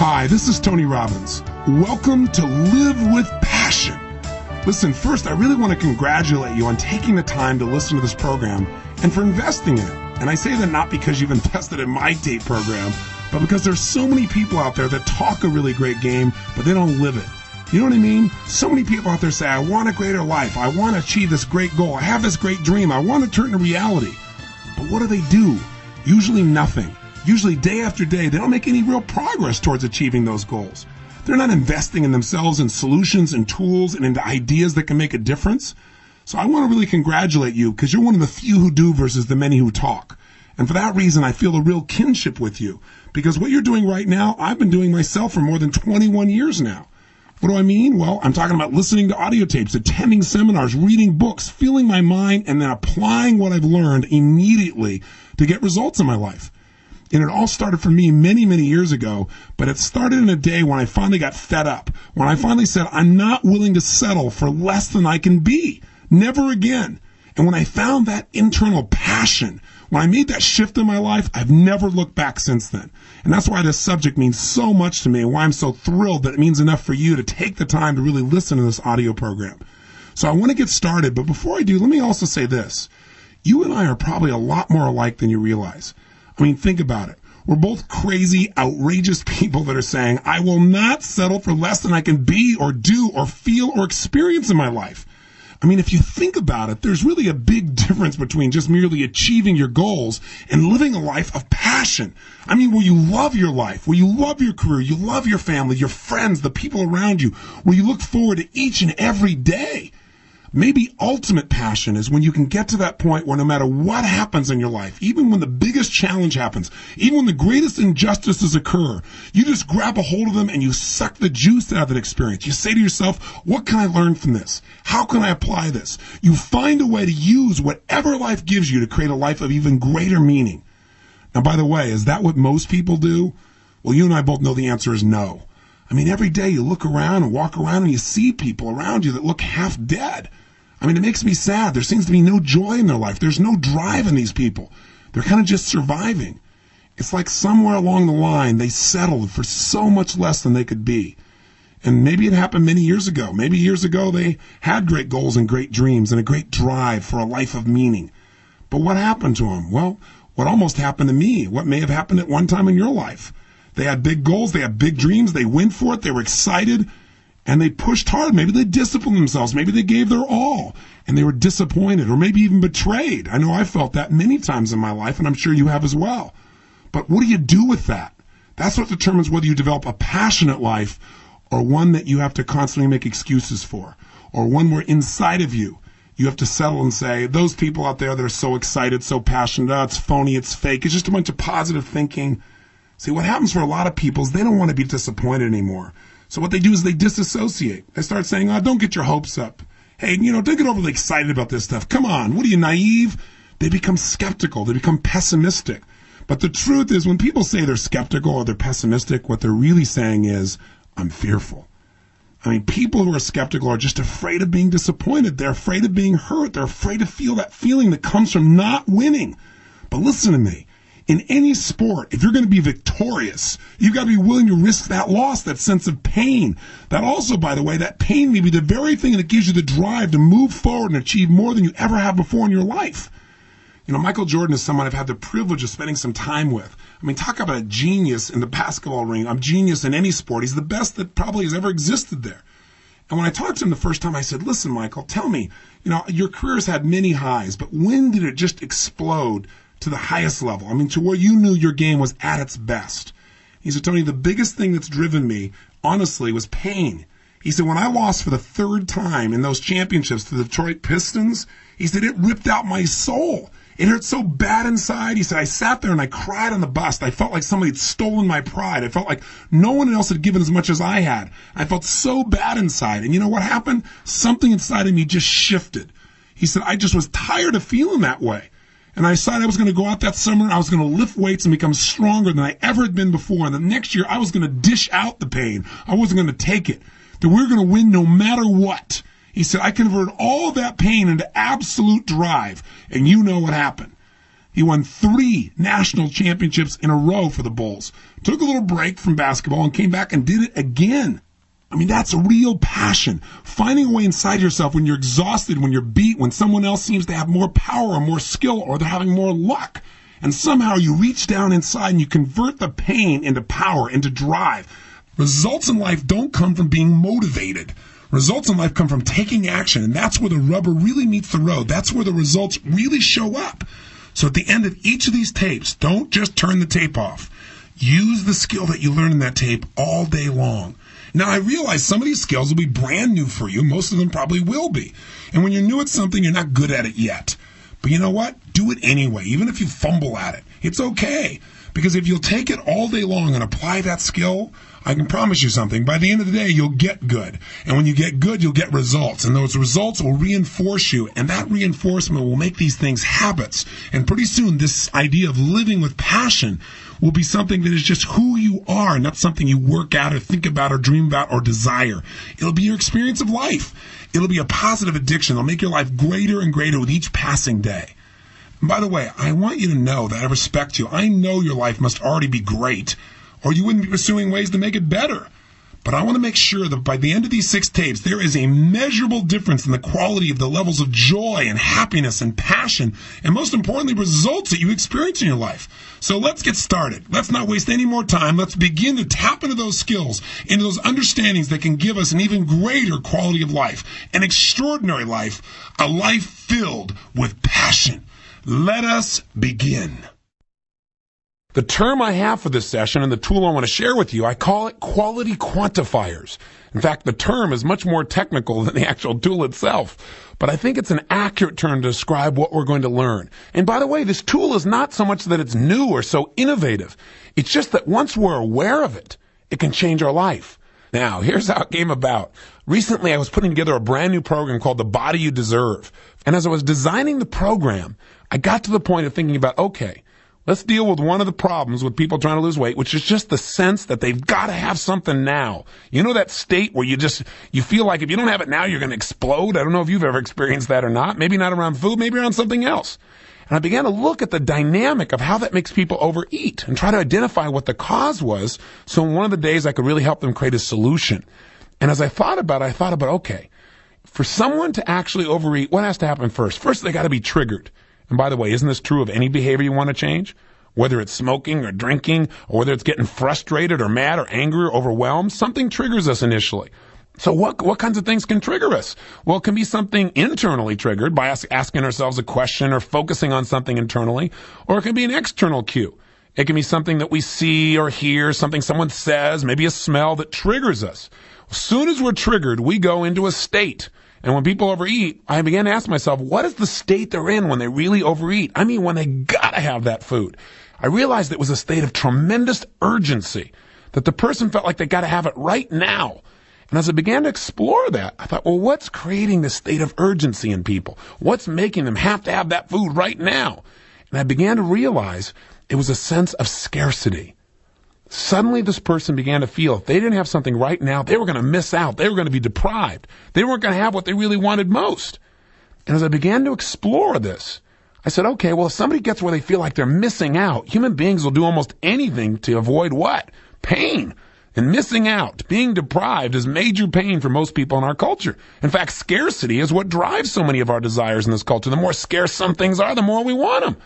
Hi, this is Tony Robbins. Welcome to Live with Passion. Listen, first, I really want to congratulate you on taking the time to listen to this program and for investing in it. And I say that not because you've invested in my tape program, but because there's so many people out there that talk a really great game, but they don't live it. You know what I mean? So many people out there say, I want a greater life. I want to achieve this great goal. I have this great dream. I want to turn it into reality. But what do? Usually nothing. Usually day after day, they don't make any real progress towards achieving those goals. They're not investing in themselves in solutions and tools and into ideas that can make a difference. So I want to really congratulate you because you're one of the few who do versus the many who talk. And for that reason, I feel a real kinship with you because what you're doing right now, I've been doing myself for more than 21 years now. What do I mean? Well, I'm talking about listening to audio tapes, attending seminars, reading books, filling my mind, and then applying what I've learned immediately to get results in my life. And it all started for me many, many years ago, but it started in a day when I finally got fed up, when I finally said, I'm not willing to settle for less than I can be. Never again. And when I found that internal passion, when I made that shift in my life, I've never looked back since then. And that's why this subject means so much to me and why I'm so thrilled that it means enough for you to take the time to really listen to this audio program. So I want to get started, but before I do, let me also say this. You and I are probably a lot more alike than you realize. I mean, think about it. We're both crazy, outrageous people that are saying, I will not settle for less than I can be or do or feel or experience in my life. I mean, if you think about it, there's really a big difference between just merely achieving your goals and living a life of passion. I mean, where you love your life, where you love your career, you love your family, your friends, the people around you, where you look forward to each and every day. Maybe ultimate passion is when you can get to that point where no matter what happens in your life, even when the biggest challenge happens, even when the greatest injustices occur, you just grab a hold of them and you suck the juice out of that experience. You say to yourself, what can I learn from this? How can I apply this? You find a way to use whatever life gives you to create a life of even greater meaning. Now, by the way, is that what most people do? Well, you and I both know the answer is no. I mean, every day you look around and walk around and you see people around you that look half dead. I mean, it makes me sad. There seems to be no joy in their life. There's no drive in these people. They're kind of just surviving. It's like somewhere along the line, they settled for so much less than they could be. And maybe it happened many years ago. Maybe years ago they had great goals and great dreams and a great drive for a life of meaning. But what happened to them? Well, what almost happened to me, what may have happened at one time in your life. They had big goals, they had big dreams, they went for it, they were excited, and they pushed hard. Maybe they disciplined themselves. Maybe they gave their all, and they were disappointed or maybe even betrayed. I know I felt that many times in my life, and I'm sure you have as well. But what do you do with that? That's what determines whether you develop a passionate life or one that you have to constantly make excuses for, or one where inside of you, you have to settle and say, those people out there that are so excited, so passionate, oh, it's phony, it's fake, it's just a bunch of positive thinking. See, what happens for a lot of people is they don't want to be disappointed anymore. So what they do is they disassociate. They start saying, oh, don't get your hopes up. Hey, don't get overly excited about this stuff. Come on, what are you, naive? They become skeptical. They become pessimistic. But the truth is when people say they're skeptical or they're pessimistic, what they're really saying is, I'm fearful. I mean, people who are skeptical are just afraid of being disappointed. They're afraid of being hurt. They're afraid to feel that feeling that comes from not winning. But listen to me. In any sport, if you're going to be victorious, you've got to be willing to risk that loss, that sense of pain. That also, by the way, that pain may be the very thing that gives you the drive to move forward and achieve more than you ever have before in your life. Michael Jordan is someone I've had the privilege of spending some time with. I mean, talk about a genius in the basketball ring. I'm genius in any sport. He's the best that probably has ever existed there. And when I talked to him the first time, I said, listen, Michael, tell me, your career's had many highs, but when did it just explode to the highest level? I mean, to where you knew your game was at its best. He said, Tony, the biggest thing that's driven me, honestly, was pain. He said, when I lost for the third time in those championships to the Detroit Pistons, he said, it ripped out my soul. It hurt so bad inside. He said, I sat there and I cried on the bus. I felt like somebody had stolen my pride. I felt like no one else had given as much as I had. I felt so bad inside. And you know what happened? Something inside of me just shifted. He said, I just was tired of feeling that way. And I decided I was going to go out that summer and I was going to lift weights and become stronger than I ever had been before. And the next year I was going to dish out the pain. I wasn't going to take it. That we were going to win no matter what. He said, I converted all that pain into absolute drive. And you know what happened. He won 3 national championships in a row for the Bulls. Took a little break from basketball and came back and did it again. I mean, that's a real passion. Finding a way inside yourself when you're exhausted, when you're beat, when someone else seems to have more power or more skill or they're having more luck. And somehow you reach down inside and you convert the pain into power, into drive. Results in life don't come from being motivated. Results in life come from taking action, and that's where the rubber really meets the road. That's where the results really show up. So at the end of each of these tapes, don't just turn the tape off. Use the skill that you learn in that tape all day long. Now, I realize some of these skills will be brand new for you. Most of them probably will be. And when you're new at something, you're not good at it yet. But you know what? Do it anyway, even if you fumble at it. It's okay. Because if you'll take it all day long and apply that skill, I can promise you something. By the end of the day, you'll get good. And when you get good, you'll get results. And those results will reinforce you. And that reinforcement will make these things habits. And pretty soon, this idea of living with passion will be something that is just who you are, not something you work out or think about or dream about or desire. It'll be your experience of life. It'll be a positive addiction. It'll make your life greater and greater with each passing day. And by the way, I want you to know that I respect you. I know your life must already be great, or you wouldn't be pursuing ways to make it better. But I want to make sure that by the end of these 6 tapes, there is a measurable difference in the quality of the levels of joy and happiness and passion, and most importantly, results that you experience in your life. So let's get started. Let's not waste any more time. Let's begin to tap into those skills, into those understandings that can give us an even greater quality of life, an extraordinary life, a life filled with passion. Let us begin. The term I have for this session and the tool I want to share with you, I call it quality quantifiers. In fact, the term is much more technical than the actual tool itself, but I think it's an accurate term to describe what we're going to learn. And by the way, this tool is not so much that it's new or so innovative. It's just that once we're aware of it, it can change our life. Now, here's how it came about. Recently, I was putting together a brand new program called The Body You Deserve. And as I was designing the program, I got to the point of thinking about, okay, let's deal with one of the problems with people trying to lose weight, which is just the sense that they've got to have something now. You know that state where you feel like if you don't have it now, you're going to explode? I don't know if you've ever experienced that or not. Maybe not around food, maybe around something else. And I began to look at the dynamic of how that makes people overeat and try to identify what the cause was, so in one of the days I could really help them create a solution. And as I thought about it, okay, for someone to actually overeat, what has to happen first? First, they got to be triggered. And by the way, isn't this true of any behavior you want to change? Whether it's smoking or drinking, or whether it's getting frustrated or mad or angry or overwhelmed, something triggers us initially. So what kinds of things can trigger us? Well, it can be something internally triggered by us asking ourselves a question or focusing on something internally, or it can be an external cue. It can be something that we see or hear, something someone says, maybe a smell that triggers us. As soon as we're triggered, we go into a state. And when people overeat, I began to ask myself, what is the state they're in when they really overeat? I mean, when they gotta have that food. I realized it was a state of tremendous urgency, that the person felt like they gotta have it right now. And as I began to explore that, I thought, well, what's creating this state of urgency in people? What's making them have to have that food right now? And I began to realize it was a sense of scarcity. Suddenly this person began to feel if they didn't have something right now, they were going to miss out. They were going to be deprived. They weren't going to have what they really wanted most. And as I began to explore this, I said, okay, well, if somebody gets where they feel like they're missing out, human beings will do almost anything to avoid what? Pain. And missing out, being deprived, is major pain for most people in our culture. In fact, scarcity is what drives so many of our desires in this culture. The more scarce some things are, the more we want them.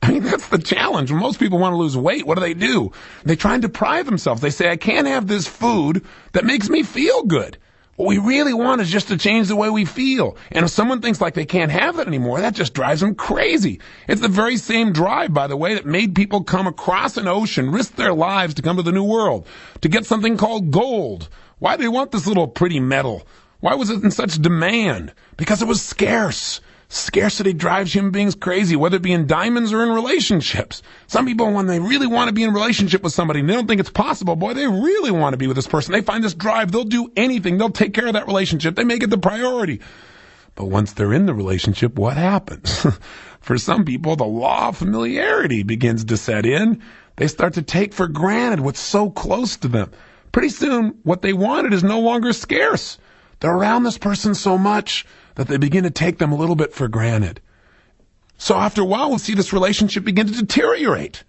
I mean, that's the challenge. When most people want to lose weight, what do? They try and deprive themselves. They say, I can't have this food that makes me feel good. What we really want is just to change the way we feel. And if someone thinks like they can't have it anymore, that just drives them crazy. It's the very same drive, by the way, that made people come across an ocean, risk their lives to come to the New World, to get something called gold. Why do they want this little pretty metal? Why was it in such demand? Because it was scarce. Scarcity drives human beings crazy, whether it be in diamonds or in relationships. Some people, when they really want to be in a relationship with somebody and they don't think it's possible, boy, they really want to be with this person. They find this drive. They'll do anything. They'll take care of that relationship. They make it the priority. But once they're in the relationship, what happens? For some people, the law of familiarity begins to set in. They start to take for granted what's so close to them. Pretty soon, what they wanted is no longer scarce. They're around this person so much that they begin to take them a little bit for granted. So after a while, we'll see this relationship begin to deteriorate.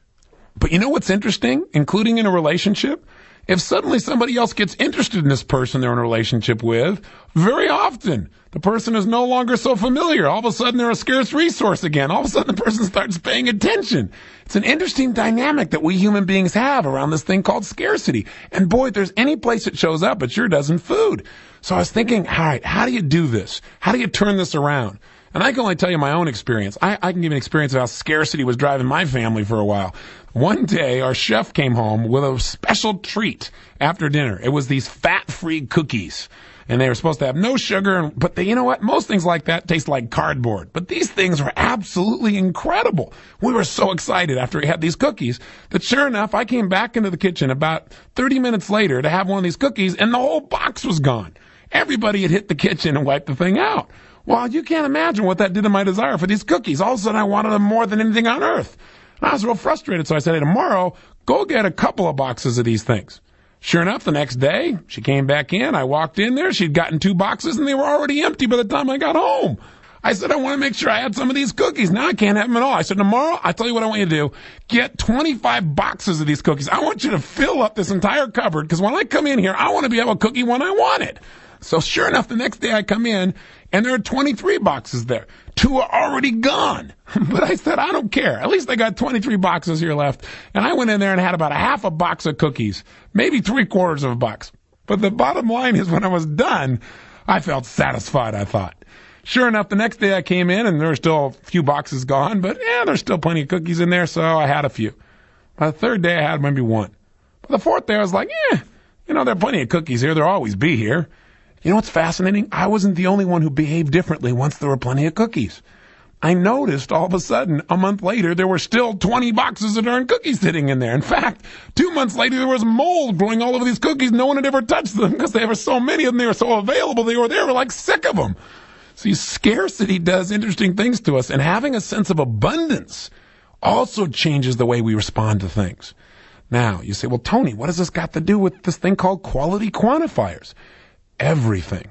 But you know what's interesting, including in a relationship? If suddenly somebody else gets interested in this person they're in a relationship with, very often the person is no longer so familiar. All of a sudden they're a scarce resource again. All of a sudden the person starts paying attention. It's an interesting dynamic that we human beings have around this thing called scarcity. And boy, if there's any place it shows up, it sure does in food. So I was thinking, all right, how do you do this? How do you turn this around? And I can only tell you my own experience. I can give you an experience of how scarcity was driving my family for a while. One day, our chef came home with a special treat after dinner. It was these fat-free cookies. And they were supposed to have no sugar. But you know what? Most things like that taste like cardboard. But these things were absolutely incredible. We were so excited after we had these cookies that sure enough, I came back into the kitchen about 30 minutes later to have one of these cookies, and the whole box was gone. Everybody had hit the kitchen and wiped the thing out. Well, you can't imagine what that did to my desire for these cookies. All of a sudden, I wanted them more than anything on earth. And I was real frustrated, so I said, hey, tomorrow, go get a couple of boxes of these things. Sure enough, the next day, she came back in. I walked in there. She'd gotten 2 boxes, and they were already empty by the time I got home. I said, I want to make sure I had some of these cookies. Now I can't have them at all. I said, tomorrow, I'll tell you what I want you to do. Get 25 boxes of these cookies. I want you to fill up this entire cupboard, because when I come in here, I want to be able to cookie when I want it. So sure enough, the next day I come in, and there are 23 boxes there. 2 are already gone. But I said, I don't care. At least I got 23 boxes here left. And I went in there and had about a half a box of cookies, maybe 3/4 of a box. But the bottom line is when I was done, I felt satisfied, I thought. Sure enough, the next day I came in, and there were still a few boxes gone, but there's still plenty of cookies in there, so I had a few. By the 3rd day, I had maybe 1. But the 4th day, I was like, there are plenty of cookies here. There'll always be here. You know what's fascinating? I wasn't the only one who behaved differently once there were plenty of cookies. I noticed all of a sudden, a month later, there were still 20 boxes of darn cookies sitting in there. In fact, 2 months later, there was mold growing all over these cookies. No one had ever touched them because there were so many of them. They were so available. They were like sick of them. See, scarcity does interesting things to us, and having a sense of abundance also changes the way we respond to things. Now, you say, well, Tony, what has this got to do with this thing called quality quantifiers? Everything.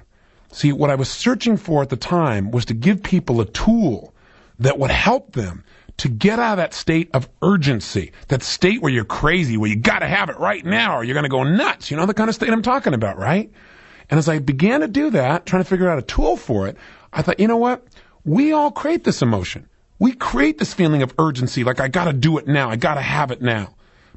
See, what I was searching for at the time was to give people a tool that would help them to get out of that state of urgency, that state where you're crazy, where you got to have it right now or you're going to go nuts. You know the kind of state I'm talking about, right? And as I began to do that, trying to figure out a tool for it, I thought, you know what? We all create this emotion. We create this feeling of urgency, like I got to do it now. I got to have it now.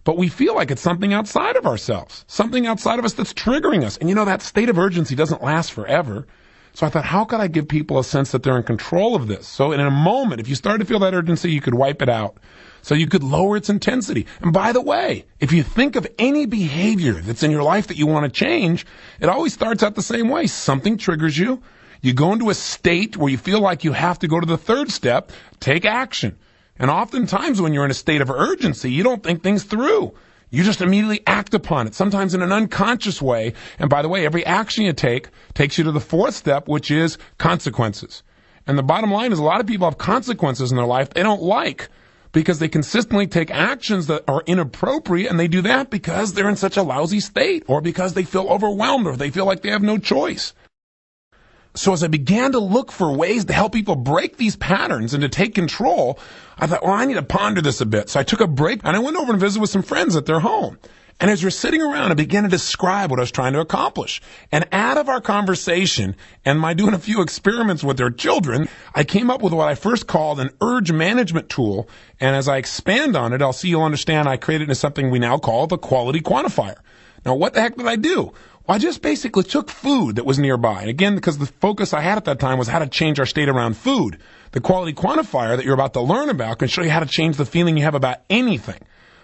But we feel like it's something outside of ourselves, something outside of us that's triggering us. And that state of urgency doesn't last forever. So I thought, how could I give people a sense that they're in control of this? So in a moment, if you start to feel that urgency, you could wipe it out. So you could lower its intensity. And by the way, if you think of any behavior that's in your life that you want to change, it always starts out the same way. Something triggers you. You go into a state where you feel like you have to go to the 3rd step, take action. And oftentimes when you're in a state of urgency, you don't think things through. You just immediately act upon it, sometimes in an unconscious way. And by the way, every action you take takes you to the 4th step, which is consequences. And the bottom line is a lot of people have consequences in their life they don't like because they consistently take actions that are inappropriate, and they do that because they're in such a lousy state or because they feel overwhelmed or they feel like they have no choice. So as I began to look for ways to help people break these patterns and to take control, I thought, well, I need to ponder this a bit. So I took a break and I went over and visited with some friends at their home. And as we're sitting around, I began to describe what I was trying to accomplish. And out of our conversation and my doing a few experiments with their children, I came up with what I first called an urge management tool. And as I expand on it, you'll understand I created it into something we now call the quality quantifier. Now, what the heck did I do? Well, I just basically took food that was nearby. And again, because the focus I had at that time was how to change our state around food. The quality quantifier that you're about to learn about can show you how to change the feeling you have about anything.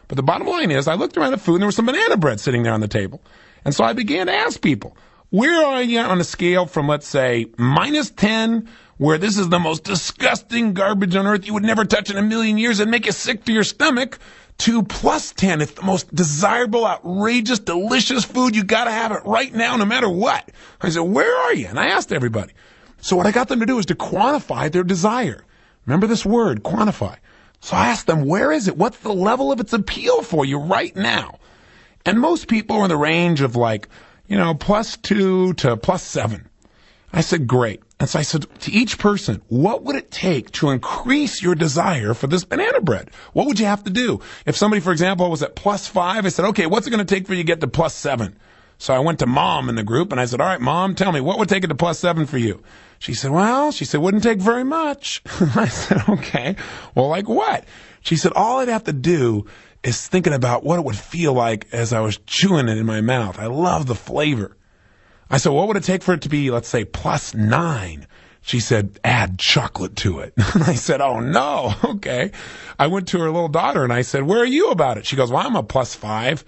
But the bottom line is, I looked around at food and there was some banana bread sitting there on the table. And so I began to ask people, where are you on a scale from, let's say, -10, where this is the most disgusting garbage on earth you would never touch in a million years and make you sick to your stomach, to +10, it's the most desirable, outrageous, delicious food. You got to have it right now, no matter what. I said, where are you? And I asked everybody. So what I got them to do is to quantify their desire. Remember this word, quantify. So I asked them, where is it? What's the level of its appeal for you right now? And most people are in the range of +2 to +7. I said, great. And And so I said to each person, what would it take to increase your desire for this banana bread? What would you have to do? If somebody, for example, was at +5, I said, okay, what's it going to take for you to get to +7? So I went to Mom in the group and I said, all right, Mom, tell me, what would take it to +7 for you? She said, wouldn't take very much. I said, okay, well, like what? She said, all I'd have to do is thinking about what it would feel like as I was chewing it in my mouth. I love the flavor. I said, what would it take for it to be, let's say, +9? She said, add chocolate to it. I said, oh, no, okay. I went to her little daughter and I said, where are you about it? She goes, well, I'm a +5.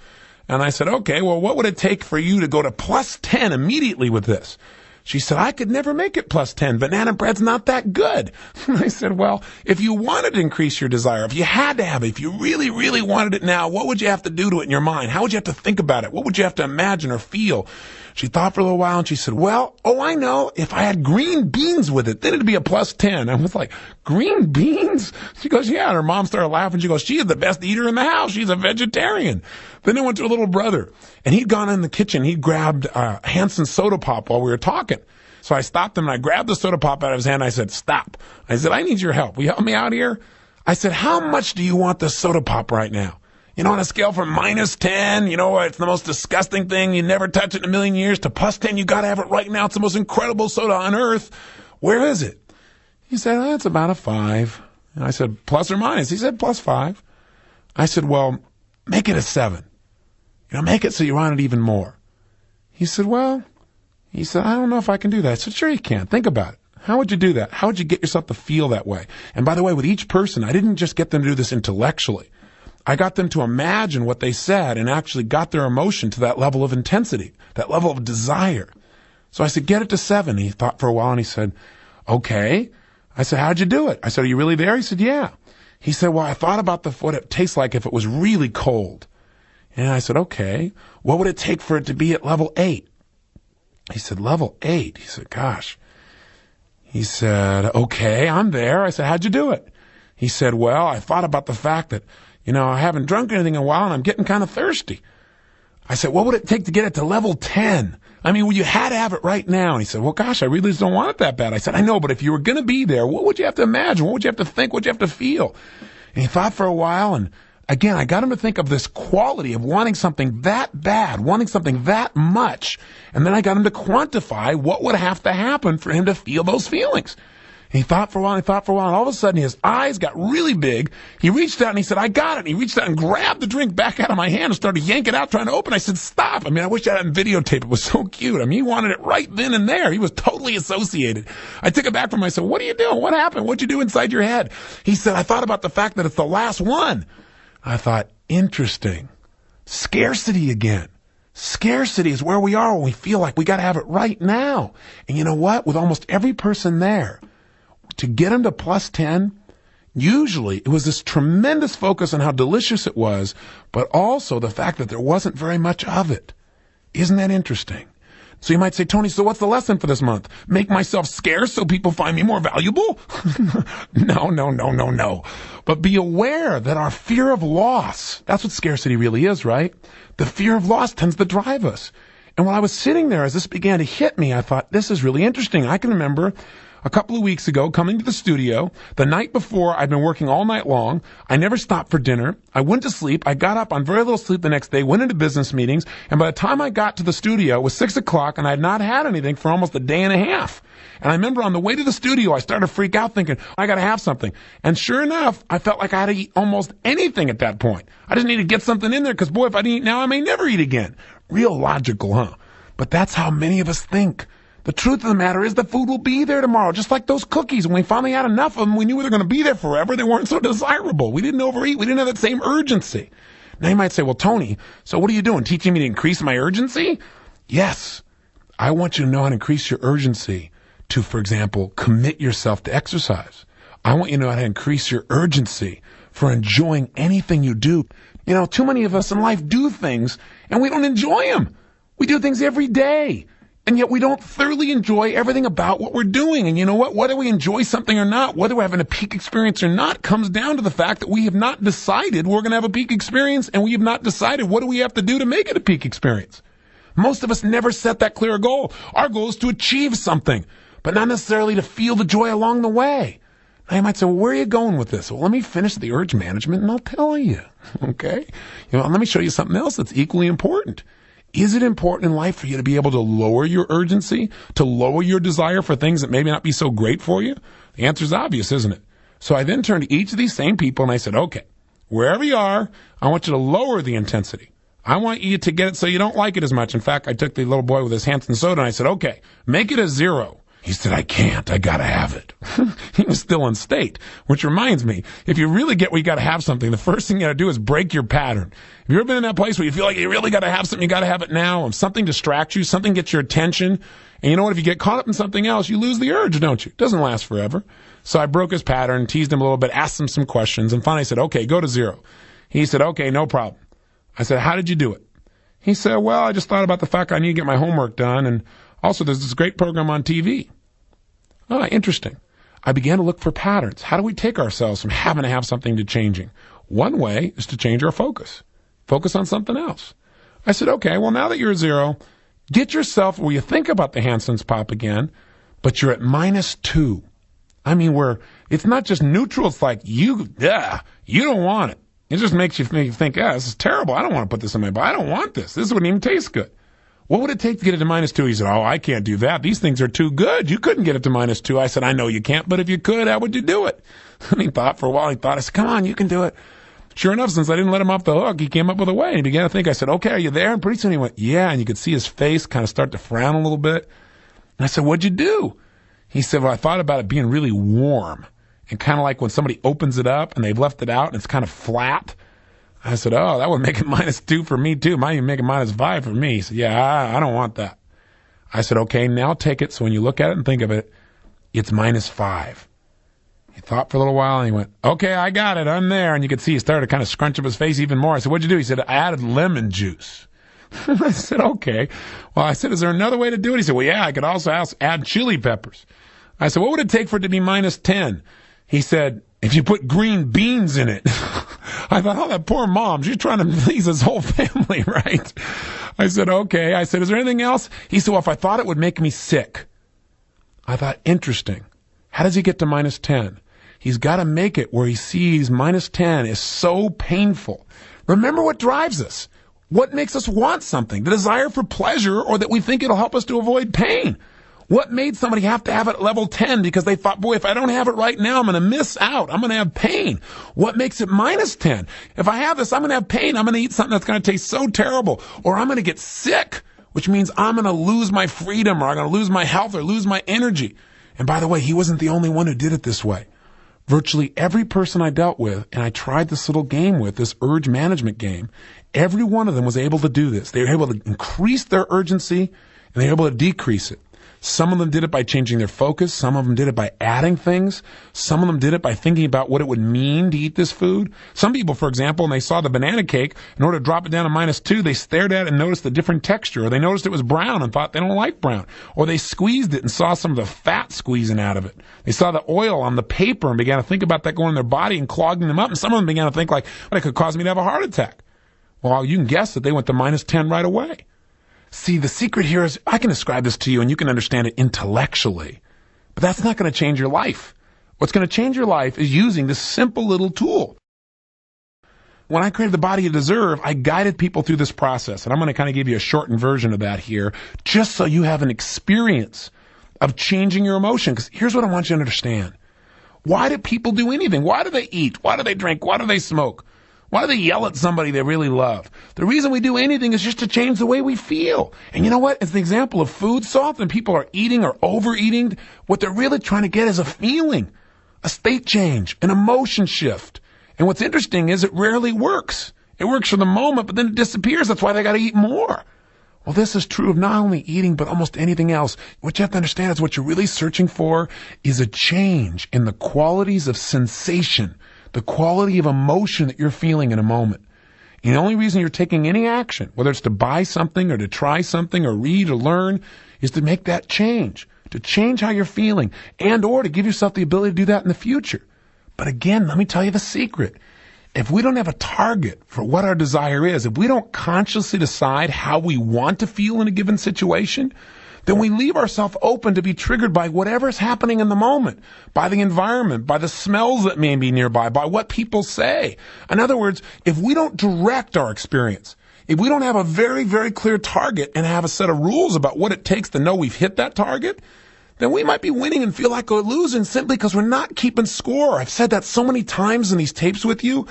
And I said, okay, well, what would it take for you to go to +10 immediately with this? She said, I could never make it +10. Banana bread's not that good. And I said, well, if you wanted to increase your desire, if you had to have it, if you really, really wanted it now, what would you have to do to it in your mind? How would you have to think about it? What would you have to imagine or feel? She thought for a little while and she said, I know. If I had green beans with it, then it'd be a +10. I was like, green beans? She goes, yeah. And her mom started laughing. She goes, she is the best eater in the house. She's a vegetarian. Then I went to her little brother and he'd gone in the kitchen. He grabbed Hanson soda pop while we were talking. So I stopped him and I grabbed the soda pop out of his hand. I said, stop. I said, I need your help. Will you help me out here? I said, how much do you want this soda pop right now? On a scale from -10, it's the most disgusting thing. You never touch it in a million years, to +10, you got to have it right now. It's the most incredible soda on earth. Where is it? He said, it's about a 5. And I said, plus or minus? He said, +5. I said, well, make it a 7. Make it so you want it even more. He said, I don't know if I can do that. I said, sure you can. Think about it. How would you do that? How would you get yourself to feel that way? And by the way, with each person, I didn't just get them to do this intellectually. I got them to imagine what they said and actually got their emotion to that level of intensity, that level of desire. So I said, get it to 7. He thought for a while and he said, okay. I said, how'd you do it? I said, are you really there? He said, yeah. He said, well, I thought about what it tastes like if it was really cold. And I said, okay. What would it take for it to be at level 8? He said, level 8. He said, gosh. He said, okay, I'm there. I said, how'd you do it? He said, well, I thought about the fact that I haven't drunk anything in a while and I'm getting kind of thirsty. I said, what would it take to get it to level 10? You had to have it right now. And he said, well, gosh, I really just don't want it that bad. I said, I know, but if you were going to be there, what would you have to imagine? What would you have to think? What would you have to feel? And he thought for a while. And again, I got him to think of this quality of wanting something that bad, wanting something that much. And then I got him to quantify what would have to happen for him to feel those feelings. And he thought for a while, and all of a sudden his eyes got really big. He reached out and he said, I got it. And he reached out and grabbed the drink back out of my hand and started yanking it out, trying to open. I said, stop. I wish I hadn't videotaped. It was so cute. He wanted it right then and there. He was totally associated. I took it back from him. I said, what are you doing? What happened? What'd you do inside your head? He said, I thought about the fact that it's the last one. I thought, interesting. Scarcity again. Scarcity is where we are when we feel like we got to have it right now. And you know what? With almost every person there, to get them to +10, usually it was this tremendous focus on how delicious it was, but also the fact that there wasn't very much of it. Isn't that interesting? So you might say, Tony, so what's the lesson for this month? Make myself scarce so people find me more valuable? No. But be aware that our fear of loss, that's what scarcity really is, right? The fear of loss tends to drive us. And while I was sitting there, as this began to hit me, I thought, this is really interesting. I can remember a couple of weeks ago, coming to the studio, the night before, I'd been working all night long. I never stopped for dinner. I went to sleep. I got up on very little sleep the next day, went into business meetings, and by the time I got to the studio, it was 6 o'clock, and I had not had anything for almost a day and a half. And I remember on the way to the studio, I started to freak out thinking, I got to have something. And sure enough, I felt like I had to eat almost anything at that point. I just needed to get something in there because, boy, if I didn't eat now, I may never eat again. Real logical, huh? But that's how many of us think. The truth of the matter is the food will be there tomorrow, just like those cookies. When we finally had enough of them, we knew they were going to be there forever. They weren't so desirable. We didn't overeat. We didn't have that same urgency. Now you might say, well, Tony, so what are you doing? Teaching me to increase my urgency? Yes. I want you to know how to increase your urgency to, for example, commit yourself to exercise. I want you to know how to increase your urgency for enjoying anything you do. Too many of us in life do things and we don't enjoy them. We do things every day. And yet we don't thoroughly enjoy everything about what we're doing. And you know what? Whether we enjoy something or not, whether we're having a peak experience or not, comes down to the fact that we have not decided we're going to have a peak experience, and we have not decided what do we have to do to make it a peak experience. Most of us never set that clear goal. Our goal is to achieve something. but not necessarily to feel the joy along the way. Now you might say, well, where are you going with this? Well, let me finish the urge management and I'll tell you. Okay? Let me show you something else that's equally important. Is it important in life for you to be able to lower your urgency, to lower your desire for things that maybe not be so great for you? The answer is obvious, isn't it? So I then turned to each of these same people and I said, okay, wherever you are, I want you to lower the intensity. I want you to get it so you don't like it as much. In fact, I took the little boy with his Hansen soda and I said, okay, make it a 0. He said, I can't. I gotta have it. He was still in state, which reminds me, if you really get where you gotta have something, the first thing you gotta do is break your pattern. Have you ever been in that place where you feel like you really gotta have something, you gotta have it now, and something distracts you, something gets your attention, and you know what, if you get caught up in something else, you lose the urge, don't you? It doesn't last forever. So I broke his pattern, teased him a little bit, asked him some questions, and finally I said, okay, go to 0. He said, okay, no problem. I said, how did you do it? He said, well, I just thought about the fact I need to get my homework done, and also there's this great program on TV. Oh, interesting. I began to look for patterns. How do we take ourselves from having to have something to changing? One way is to change our focus. Focus on something else. I said, okay, well, now that you're 0, get yourself where you think about the Hansens pop again, but you're at -2. I mean, where it's not just neutral. It's like, you don't want it. It just makes you think, this is terrible. I don't want to put this in my body. I don't want this. This wouldn't even taste good. What would it take to get it to -2? He said, oh, I can't do that. These things are too good. You couldn't get it to -2. I said, I know you can't, but if you could, how would you do it? And he thought for a while. I said, come on, you can do it. Sure enough, since I didn't let him off the hook, he came up with a way. And he began to think. I said, okay, are you there? And pretty soon he went, yeah. And you could see his face kind of start to frown a little bit. And I said, what'd you do? He said, well, I thought about it being really warm and kind of like when somebody opens it up and they've left it out and it's kind of flat. I said, oh, that would make it -2 for me too. Might even make it -5 for me. He said, yeah, I don't want that. I said, okay, now take it. So when you look at it and think of it, it's -5. He thought for a little while and he went, okay, I got it. I'm there. And you could see he started to kind of scrunch up his face even more. I said, what'd you do? He said, I added lemon juice. I said, okay. Well, I said, is there another way to do it? He said, well, yeah, I could also add chili peppers. I said, what would it take for it to be -10? He said, if you put green beans in it. I thought, oh, that poor mom, she's trying to please his whole family, right? I said, okay. I said, is there anything else? He said, well, if I thought it would make me sick. I thought, interesting. How does he get to -10? He's got to make it where he sees -10 is so painful. Remember what drives us. What makes us want something? The desire for pleasure or that we think it'll help us to avoid pain. What made somebody have to have it at level 10 because they thought, boy, if I don't have it right now, I'm going to miss out. I'm going to have pain. What makes it -10? If I have this, I'm going to have pain. I'm going to eat something that's going to taste so terrible. Or I'm going to get sick, which means I'm going to lose my freedom or I'm going to lose my health or lose my energy. And by the way, he wasn't the only one who did it this way. Virtually every person I dealt with, and I tried this little game with, this urge management game, every one of them was able to do this. They were able to increase their urgency and they were able to decrease it. Some of them did it by changing their focus. Some of them did it by adding things. Some of them did it by thinking about what it would mean to eat this food. Some people, for example, when they saw the banana cake, in order to drop it down to -2, they stared at it and noticed the different texture. Or they noticed it was brown and thought they don't like brown. Or they squeezed it and saw some of the fat squeezing out of it. They saw the oil on the paper and began to think about that going in their body and clogging them up. And some of them began to think like, well, it could cause me to have a heart attack. Well, you can guess that they went to -10 right away. See, the secret here is, I can describe this to you and you can understand it intellectually, but that's not going to change your life. What's going to change your life is using this simple little tool. When I created The Body You Deserve, I guided people through this process, and I'm going to kind of give you a shortened version of that here, just so you have an experience of changing your emotion, because here's what I want you to understand. Why do people do anything? Why do they eat? Why do they drink? Why do they smoke? Why do they yell at somebody they really love? The reason we do anything is just to change the way we feel. And you know what? As an example of food, so often people are eating or overeating. What they're really trying to get is a feeling, a state change, an emotion shift. And what's interesting is it rarely works. It works for the moment, but then it disappears. That's why they got to eat more. Well, this is true of not only eating, but almost anything else. What you have to understand is what you're really searching for is a change in the qualities of sensation, the quality of emotion that you're feeling in a moment. And the only reason you're taking any action, whether it's to buy something or to try something or read or learn, is to make that change, to change how you're feeling, and or to give yourself the ability to do that in the future. But again, let me tell you the secret. If we don't have a target for what our desire is, if we don't consciously decide how we want to feel in a given situation, then we leave ourselves open to be triggered by whatever's happening in the moment, by the environment, by the smells that may be nearby, by what people say. In other words, if we don't direct our experience, if we don't have a very, very clear target and have a set of rules about what it takes to know we've hit that target, then we might be winning and feel like we're losing simply because we're not keeping score. I've said that so many times in these tapes with you,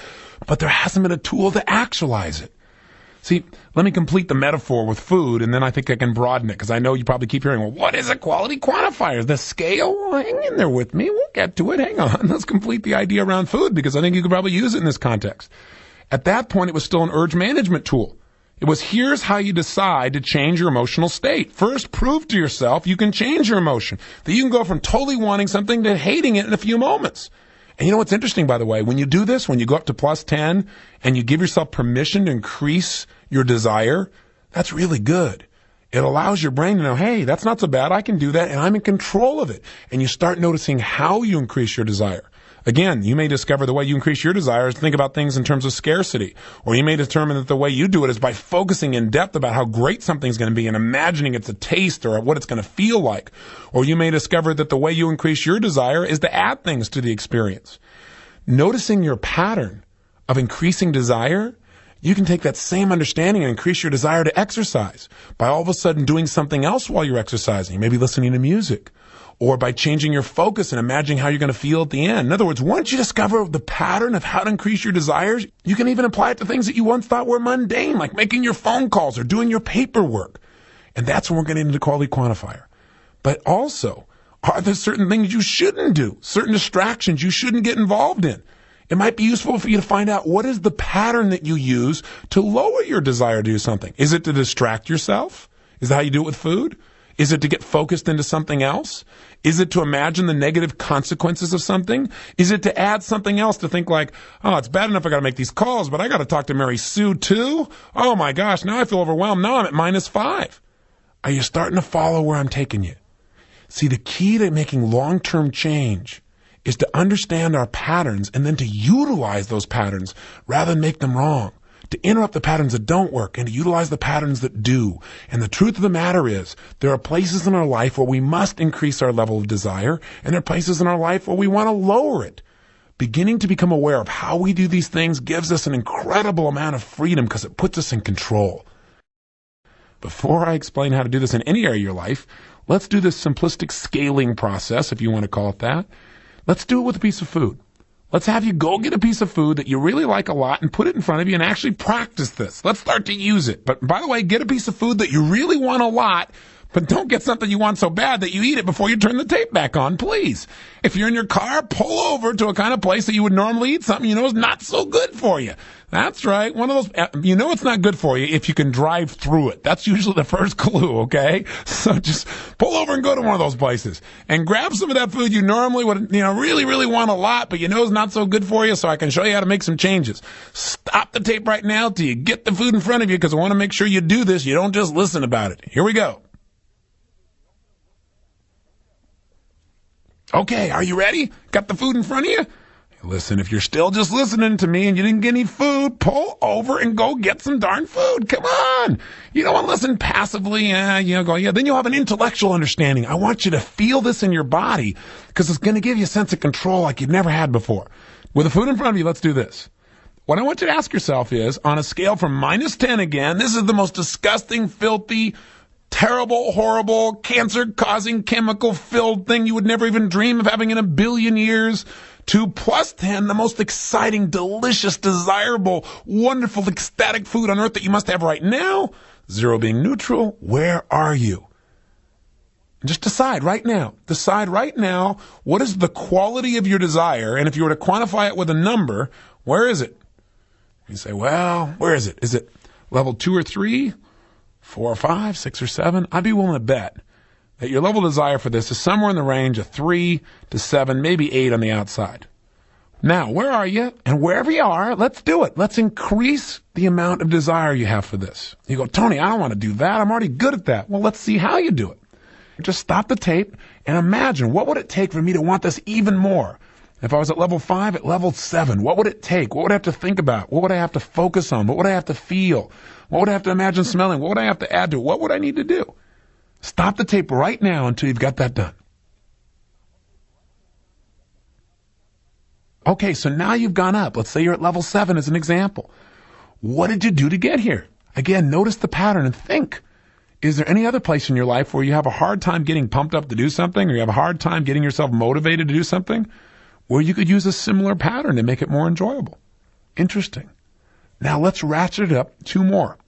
but there hasn't been a tool to actualize it. See, let me complete the metaphor with food, and then I think I can broaden it, because I know you probably keep hearing, well, what is a quality quantifier? The scale? Well, hang in there with me. We'll get to it. Hang on. Let's complete the idea around food, because I think you could probably use it in this context. At that point, it was still an urge management tool. It was, here's how you decide to change your emotional state. First, prove to yourself you can change your emotion, that you can go from totally wanting something to hating it in a few moments. And you know what's interesting, by the way? When you do this, when you go up to plus 10 and you give yourself permission to increase your desire, that's really good. It allows your brain to know, hey, that's not so bad. I can do that, and I'm in control of it. And you start noticing how you increase your desire. Again, you may discover the way you increase your desire is to think about things in terms of scarcity. Or you may determine that the way you do it is by focusing in depth about how great something's going to be and imagining it's a taste or what it's going to feel like. Or you may discover that the way you increase your desire is to add things to the experience. Noticing your pattern of increasing desire, you can take that same understanding and increase your desire to exercise by all of a sudden doing something else while you're exercising, maybe listening to music, or by changing your focus and imagining how you're going to feel at the end. In other words, once you discover the pattern of how to increase your desires, you can even apply it to things that you once thought were mundane, like making your phone calls or doing your paperwork. And that's when we're getting into the quality quantifier. But also, are there certain things you shouldn't do, certain distractions you shouldn't get involved in? It might be useful for you to find out what is the pattern that you use to lower your desire to do something. Is it to distract yourself? Is that how you do it with food? Is it to get focused into something else? Is it to imagine the negative consequences of something? Is it to add something else to think like, oh, it's bad enough I got to make these calls, but I got to talk to Mary Sue too? Oh my gosh, now I feel overwhelmed. Now I'm at -5. Are you starting to follow where I'm taking you? See, the key to making long-term change is to understand our patterns and then to utilize those patterns rather than make them wrong. To interrupt the patterns that don't work and to utilize the patterns that do. And the truth of the matter is, there are places in our life where we must increase our level of desire, and there are places in our life where we want to lower it. Beginning to become aware of how we do these things gives us an incredible amount of freedom because it puts us in control. Before I explain how to do this in any area of your life, let's do this simplistic scaling process, if you want to call it that. Let's do it with a piece of food. Let's have you go get a piece of food that you really like a lot and put it in front of you and actually practice this. Let's start to use it. But by the way, get a piece of food that you really want a lot, but don't get something you want so bad that you eat it before you turn the tape back on, please. If you're in your car, pull over to a kind of place that you would normally eat something you know is not so good for you. That's right. One of those, you know it's not good for you if you can drive through it. That's usually the first clue, okay? So just pull over and go to one of those places and grab some of that food you normally would, really, really want a lot, but you know is not so good for you, so I can show you how to make some changes. Stop the tape right now till you get the food in front of you, because I want to make sure you do this. You don't just listen about it. Here we go. Okay, are you ready? Got the food in front of you? Listen, if you're still just listening to me and you didn't get any food, pull over and go get some darn food. Come on. You don't want to listen passively. Then you'll have an intellectual understanding. I want you to feel this in your body because it's going to give you a sense of control like you've never had before. With the food in front of you, let's do this. What I want you to ask yourself is, on a scale from -10 again, this is the most disgusting, filthy, terrible, horrible, cancer-causing, chemical-filled thing you would never even dream of having in a billion years, to +10, the most exciting, delicious, desirable, wonderful, ecstatic food on earth that you must have right now. 0 being neutral. Where are you? Just decide right now. Decide right now what is the quality of your desire, and if you were to quantify it with a number, where is it? You say, well, where is it? Is it level 2 or 3, 4 or 5, 6 or 7? I'd be willing to bet that your level of desire for this is somewhere in the range of 3 to 7, maybe 8 on the outside. Now, where are you? And wherever you are, let's do it. Let's increase the amount of desire you have for this. You go, Tony, I don't want to do that. I'm already good at that. Well, let's see how you do it. Just stop the tape and imagine, what would it take for me to want this even more? If I was at level 5, at level 7, what would it take? What would I have to think about? What would I have to focus on? What would I have to feel? What would I have to imagine smelling? What would I have to add to it? What would I need to do? Stop the tape right now until you've got that done. Okay, so now you've gone up. Let's say you're at level 7 as an example. What did you do to get here? Again, notice the pattern and think. Is there any other place in your life where you have a hard time getting pumped up to do something, or you have a hard time getting yourself motivated to do something, where you could use a similar pattern to make it more enjoyable? Interesting. Now let's ratchet it up 2 more.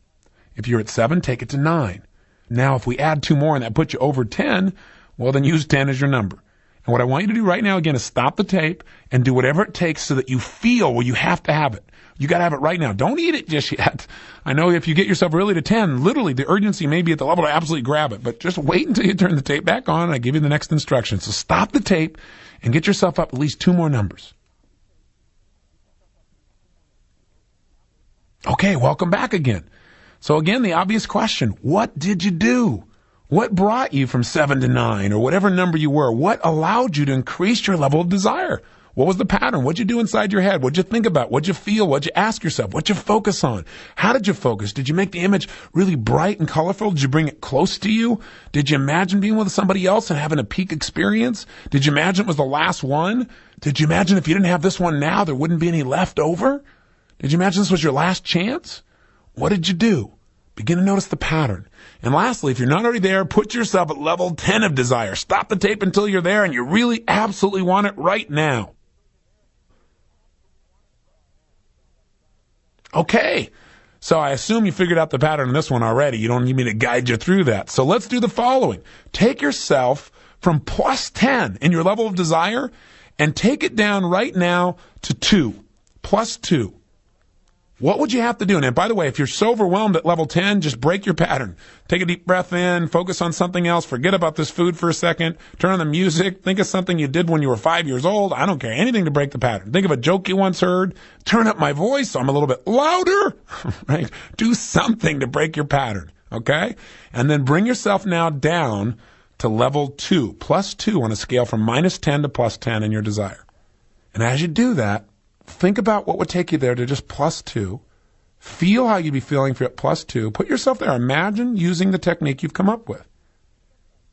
If you're at 7, take it to 9. Now if we add 2 more and that puts you over 10, well then use 10 as your number. And what I want you to do right now, again, is stop the tape and do whatever it takes so that you feel where you have to have it. You got to have it right now. Don't eat it just yet. I know if you get yourself really to 10, literally the urgency may be at the level to absolutely grab it. But just wait until you turn the tape back on and I give you the next instruction. So stop the tape and get yourself up at least 2 more numbers. Okay, welcome back again. So again, the obvious question, what did you do? What brought you from 7 to 9 or whatever number you were? What allowed you to increase your level of desire? What was the pattern? What'd you do inside your head? What'd you think about? What'd you feel? What'd you ask yourself? What'd you focus on? How did you focus? Did you make the image really bright and colorful? Did you bring it close to you? Did you imagine being with somebody else and having a peak experience? Did you imagine it was the last one? Did you imagine if you didn't have this one now, there wouldn't be any left over? Did you imagine this was your last chance? What did you do? Begin to notice the pattern. And lastly, if you're not already there, put yourself at level 10 of desire. Stop the tape until you're there and you really absolutely want it right now. Okay, so I assume you figured out the pattern in this one already. You don't need me to guide you through that. So let's do the following. Take yourself from plus 10 in your level of desire and take it down right now to 2, plus 2. What would you have to do? And by the way, if you're so overwhelmed at level 10, just break your pattern. Take a deep breath in, focus on something else, forget about this food for a second, turn on the music, think of something you did when you were 5 years old. I don't care, anything to break the pattern. Think of a joke you once heard, turn up my voice so I'm a little bit louder, right? Do something to break your pattern, okay? And then bring yourself now down to level 2, plus 2 on a scale from minus 10 to plus 10 in your desire. And as you do that, think about what would take you there to just plus 2. Feel how you'd be feeling if you're at plus 2. Put yourself there. Imagine using the technique you've come up with.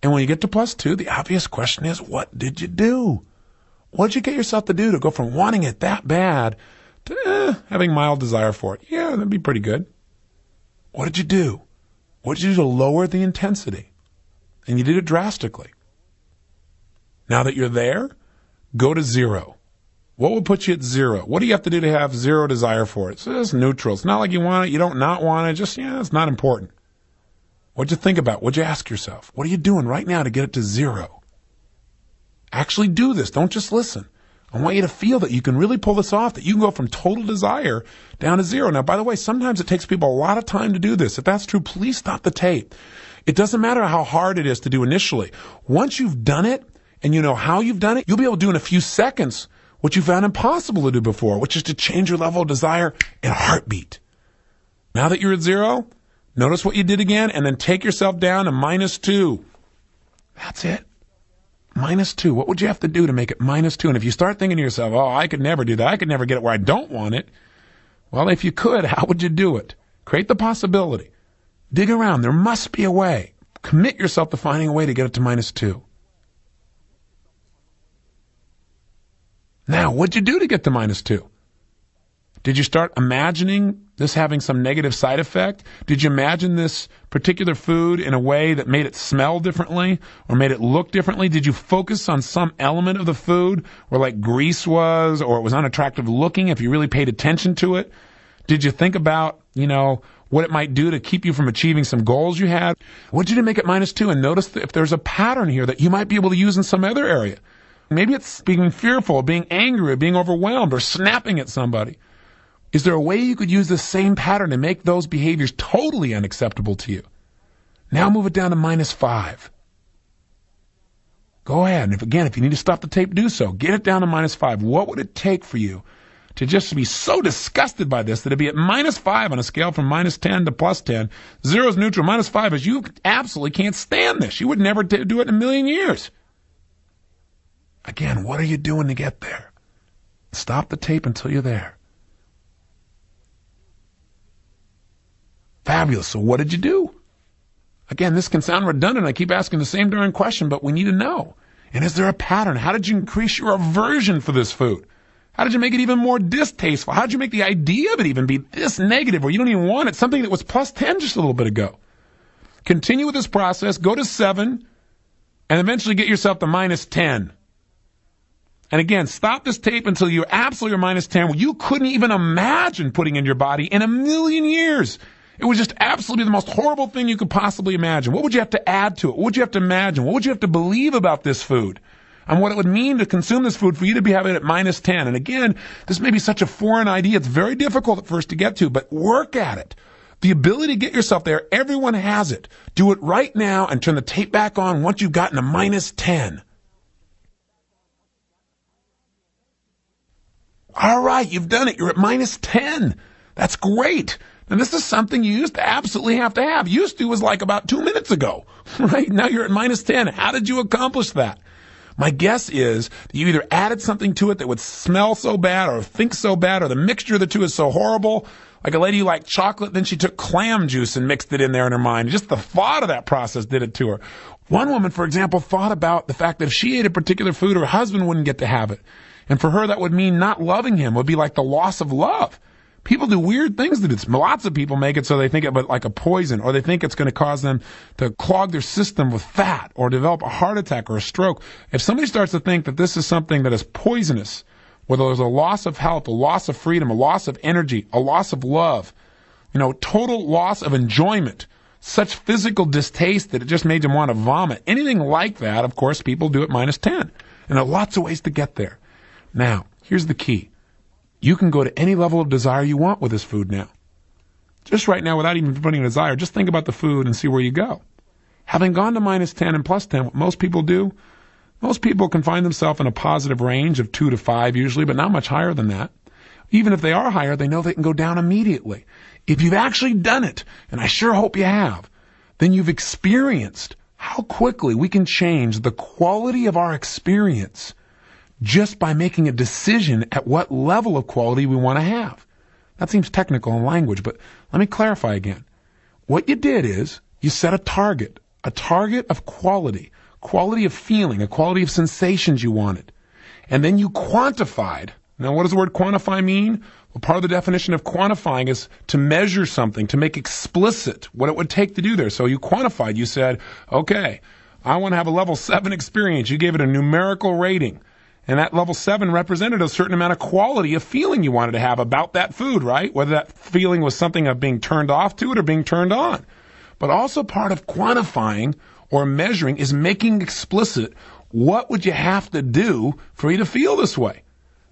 And when you get to plus 2, the obvious question is, what did you do? What did you get yourself to do to go from wanting it that bad to having mild desire for it? Yeah, that'd be pretty good. What did you do? What did you do to lower the intensity? And you did it drastically. Now that you're there, go to 0. What will put you at 0? What do you have to do to have 0 desire for it? So it's neutral. It's not like you want it, you don't not want it. Just, it's not important. What'd you think about? What'd you ask yourself? What are you doing right now to get it to 0? Actually do this. Don't just listen. I want you to feel that you can really pull this off, that you can go from total desire down to 0. Now, by the way, sometimes it takes people a lot of time to do this. If that's true, please stop the tape. It doesn't matter how hard it is to do initially. Once you've done it and you know how you've done it, you'll be able to do in a few seconds what you found impossible to do before, which is to change your level of desire in a heartbeat. Now that you're at 0, notice what you did again, and then take yourself down to minus 2. That's it. Minus 2. What would you have to do to make it minus 2? And if you start thinking to yourself, oh, I could never do that. I could never get it where I don't want it. Well, if you could, how would you do it? Create the possibility. Dig around. There must be a way. Commit yourself to finding a way to get it to minus 2. Now, what'd you do to get to minus 2? Did you start imagining this having some negative side effect? Did you imagine this particular food in a way that made it smell differently or made it look differently? Did you focus on some element of the food where like grease was, or it was unattractive looking if you really paid attention to it? Did you think about, what it might do to keep you from achieving some goals you had? What'd you do to make it minus 2? And notice if there's a pattern here that you might be able to use in some other area. Maybe it's being fearful, being angry, being overwhelmed, or snapping at somebody. Is there a way you could use the same pattern and make those behaviors totally unacceptable to you? Now move it down to minus 5. Go ahead. And if you need to stop the tape, do so. Get it down to minus 5. What would it take for you to just be so disgusted by this that it'd be at minus 5 on a scale from minus 10 to plus 10? 0 is neutral. Minus 5 is you absolutely can't stand this. You would never do it in a million years. Again, what are you doing to get there? Stop the tape until you're there. Fabulous. So what did you do? Again, this can sound redundant. I keep asking the same darn question, but we need to know. And is there a pattern? How did you increase your aversion for this food? How did you make it even more distasteful? How did you make the idea of it even be this negative where you don't even want it? Something that was plus 10 just a little bit ago. Continue with this process. Go to 7 and eventually get yourself to minus 10. And again, stop this tape until you absolutely are minus 10, where you couldn't even imagine putting in your body in a million years. It was just absolutely the most horrible thing you could possibly imagine. What would you have to add to it? What would you have to imagine? What would you have to believe about this food? And what it would mean to consume this food for you to be having it at minus 10. And again, this may be such a foreign idea. It's very difficult at first to get to, but work at it. The ability to get yourself there, everyone has it. Do it right now and turn the tape back on once you've gotten to minus 10. All right, you've done it. You're at minus 10. That's great. And this is something you used to absolutely have to have. Used to was like about 2 minutes ago, right? Now you're at minus 10. How did you accomplish that? My guess is that you either added something to it that would smell so bad or think so bad, or the mixture of the two is so horrible. Like a lady who liked chocolate, then she took clam juice and mixed it in there in her mind. Just the thought of that process did it to her. One woman, for example, thought about the fact that if she ate a particular food, her husband wouldn't get to have it. And for her, that would mean not loving him. It would be like the loss of love. People do weird things to this. Lots of people make it so they think of it like a poison, or they think it's going to cause them to clog their system with fat or develop a heart attack or a stroke. If somebody starts to think that this is something that is poisonous, whether there's a loss of health, a loss of freedom, a loss of energy, a loss of love, total loss of enjoyment, such physical distaste that it just made them want to vomit, anything like that, of course, people do it minus 10. And there are lots of ways to get there. Now, here's the key. You can go to any level of desire you want with this food now. Just right now, without even putting a desire, just think about the food and see where you go. Having gone to minus 10 and plus 10, what most people do, most people can find themselves in a positive range of 2 to 5 usually, but not much higher than that. Even if they are higher, they know they can go down immediately. If you've actually done it, and I sure hope you have, then you've experienced how quickly we can change the quality of our experience just by making a decision at what level of quality we want to have. That seems technical in language, but let me clarify again. What you did is you set a target of quality of feeling, a quality of sensations you wanted. And then you quantified. Now, what does the word quantify mean? Well, part of the definition of quantifying is to measure something, to make explicit what it would take to do there. So you quantified. You said, okay, I want to have a level 7 experience. You gave it a numerical rating. And that level 7 represented a certain amount of quality of feeling you wanted to have about that food, right? Whether that feeling was something of being turned off to it or being turned on. But also part of quantifying or measuring is making explicit what would you have to do for you to feel this way.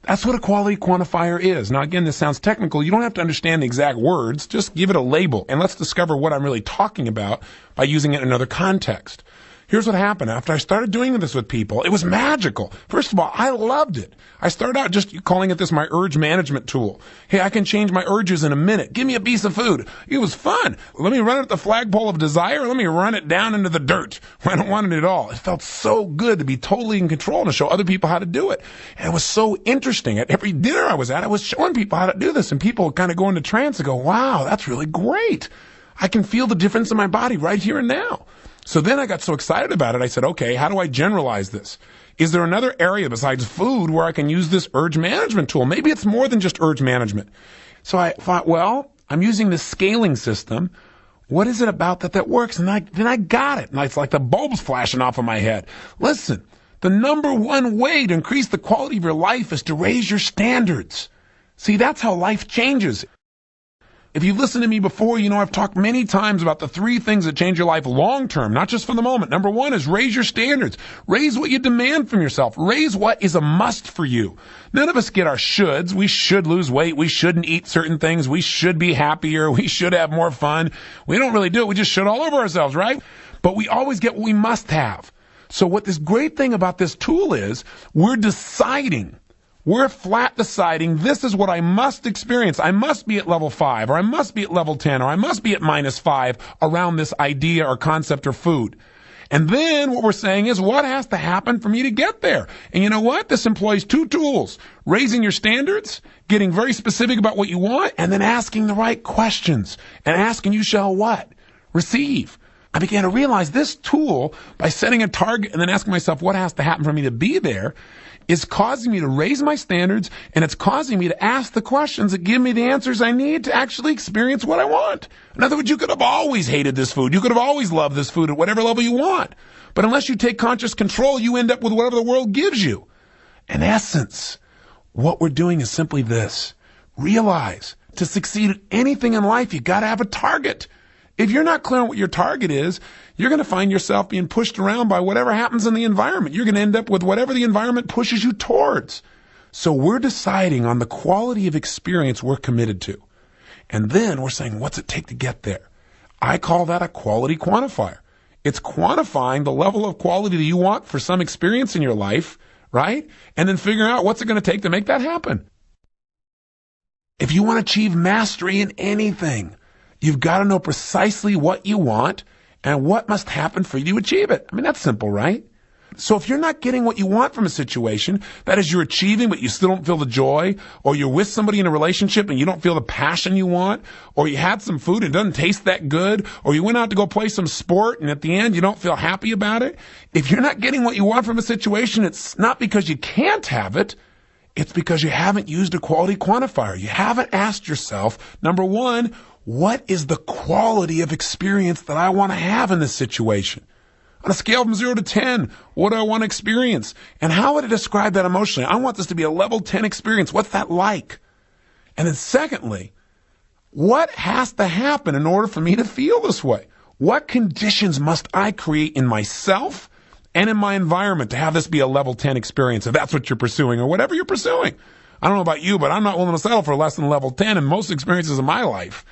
That's what a quality quantifier is. Now, again, this sounds technical. You don't have to understand the exact words. Just give it a label, and let's discover what I'm really talking about by using it in another context. Here's what happened. After I started doing this with people, it was magical. First of all, I loved it. I started out just calling it my urge management tool. Hey, I can change my urges in a minute. Give me a piece of food. It was fun. Let me run it at the flagpole of desire. Let me run it down into the dirt. I don't want it at all. It felt so good to be totally in control and to show other people how to do it. And it was so interesting. At every dinner I was at, I was showing people how to do this, and people would kind of go into trance and go, wow, that's really great. I can feel the difference in my body right here and now. So then I got so excited about it, I said, okay, how do I generalize this? Is there another area besides food where I can use this urge management tool? Maybe it's more than just urge management. So I thought, well, I'm using this scaling system. What is it about that works? And then I got it. And it's like the bulbs flashing off of my head. Listen, the number one way to increase the quality of your life is to raise your standards. See, that's how life changes. If you've listened to me before, you know I've talked many times about the 3 things that change your life long term, not just for the moment. Number 1 is raise your standards. Raise what you demand from yourself. Raise what is a must for you. None of us get our shoulds. We should lose weight. We shouldn't eat certain things. We should be happier. We should have more fun. We don't really do it. We just should all over ourselves, right? But we always get what we must have. So what this great thing about this tool is, we're deciding. We're flat deciding this is what I must experience. I must be at level 5, or I must be at level 10, or I must be at minus 5 around this idea or concept or food. And then what we're saying is what has to happen for me to get there? And you know what? This employs 2 tools. Raising your standards, getting very specific about what you want, and then asking the right questions. And asking you shall what? Receive. I began to realize this tool, by setting a target and then asking myself what has to happen for me to be there, is causing me to raise my standards, and it's causing me to ask the questions that give me the answers I need to actually experience what I want. In other words, you could have always hated this food. You could have always loved this food at whatever level you want. But unless you take conscious control, you end up with whatever the world gives you. In essence, what we're doing is simply this. Realize, to succeed at anything in life, you got to have a target. If you're not clear on what your target is, you're going to find yourself being pushed around by whatever happens in the environment. You're going to end up with whatever the environment pushes you towards. So we're deciding on the quality of experience we're committed to. And then we're saying, what's it take to get there? I call that a quality quantifier. It's quantifying the level of quality that you want for some experience in your life, right? And then figuring out what's it going to take to make that happen. If you want to achieve mastery in anything, you've got to know precisely what you want and what must happen for you to achieve it. I mean, that's simple, right? So if you're not getting what you want from a situation, that is, you're achieving but you still don't feel the joy, or you're with somebody in a relationship and you don't feel the passion you want, or you had some food and it doesn't taste that good, or you went out to go play some sport and at the end you don't feel happy about it. If you're not getting what you want from a situation, it's not because you can't have it. It's because you haven't used a quality quantifier. You haven't asked yourself, number one, what is the quality of experience that I want to have in this situation? On a scale from 0 to 10, what do I want to experience? And how would I describe that emotionally? I want this to be a level 10 experience. What's that like? And then secondly, what has to happen in order for me to feel this way? What conditions must I create in myself and in my environment to have this be a level 10 experience, if that's what you're pursuing or whatever you're pursuing? I don't know about you, but I'm not willing to settle for less than level 10 in most experiences of my life.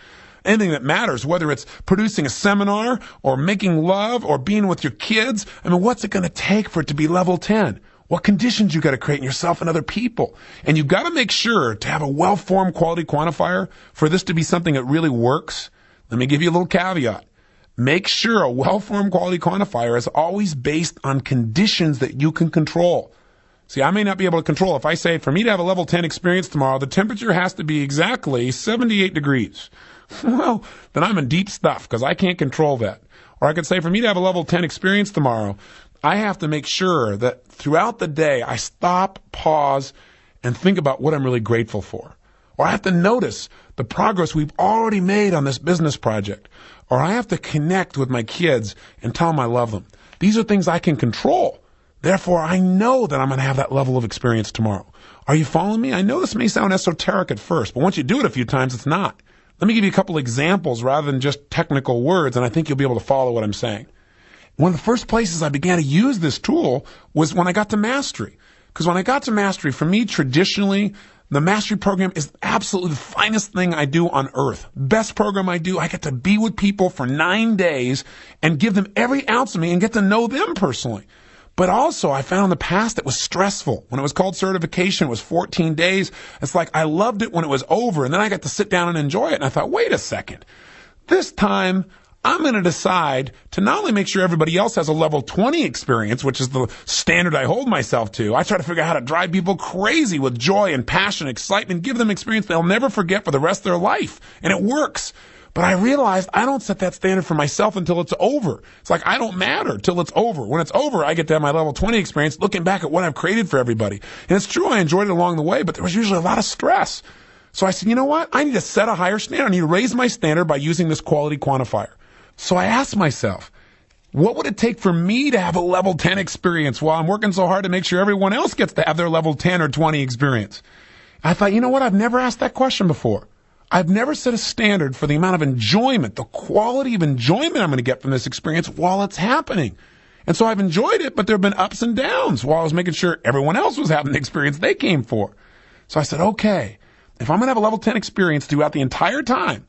Anything that matters, whether it's producing a seminar or making love or being with your kids, I mean, what's it going to take for it to be level 10? What conditions you got to create in yourself and other people? And you've got to make sure to have a well-formed quality quantifier for this to be something that really works. Let me give you a little caveat. Make sure a well-formed quality quantifier is always based on conditions that you can control. See, I may not be able to control. If I say, for me to have a level 10 experience tomorrow, the temperature has to be exactly 78 degrees. Well, then I'm in deep stuff because I can't control that. Or I could say, for me to have a level 10 experience tomorrow, I have to make sure that throughout the day I stop, pause, and think about what I'm really grateful for. Or I have to notice the progress we've already made on this business project. Or I have to connect with my kids and tell them I love them. These are things I can control. Therefore, I know that I'm going to have that level of experience tomorrow. Are you following me? I know this may sound esoteric at first, but once you do it a few times, it's not. Let me give you a couple examples rather than just technical words, and I think you'll be able to follow what I'm saying. One of the first places I began to use this tool was when I got to mastery. Because when I got to mastery, for me, traditionally, the mastery program is absolutely the finest thing I do on earth. Best program I do. I get to be with people for 9 days and give them every ounce of me and get to know them personally. But also, I found in the past it was stressful. When it was called certification, it was 14 days. It's like I loved it when it was over, and then I got to sit down and enjoy it. And I thought, wait a second. This time, I'm going to decide to not only make sure everybody else has a level 20 experience, which is the standard I hold myself to. I try to figure out how to drive people crazy with joy and passion, excitement, give them experience they'll never forget for the rest of their life. And it works. But I realized I don't set that standard for myself until it's over. It's like I don't matter till it's over. When it's over, I get to have my level 20 experience looking back at what I've created for everybody. And it's true, I enjoyed it along the way, but there was usually a lot of stress. So I said, you know what? I need to set a higher standard. I need to raise my standard by using this quality quantifier. So I asked myself, what would it take for me to have a level 10 experience while I'm working so hard to make sure everyone else gets to have their level 10 or 20 experience? I thought, you know what? I've never asked that question before. I've never set a standard for the amount of enjoyment, the quality of enjoyment I'm going to get from this experience while it's happening. And so I've enjoyed it, but there have been ups and downs while I was making sure everyone else was having the experience they came for. So I said, okay, if I'm going to have a level 10 experience throughout the entire time,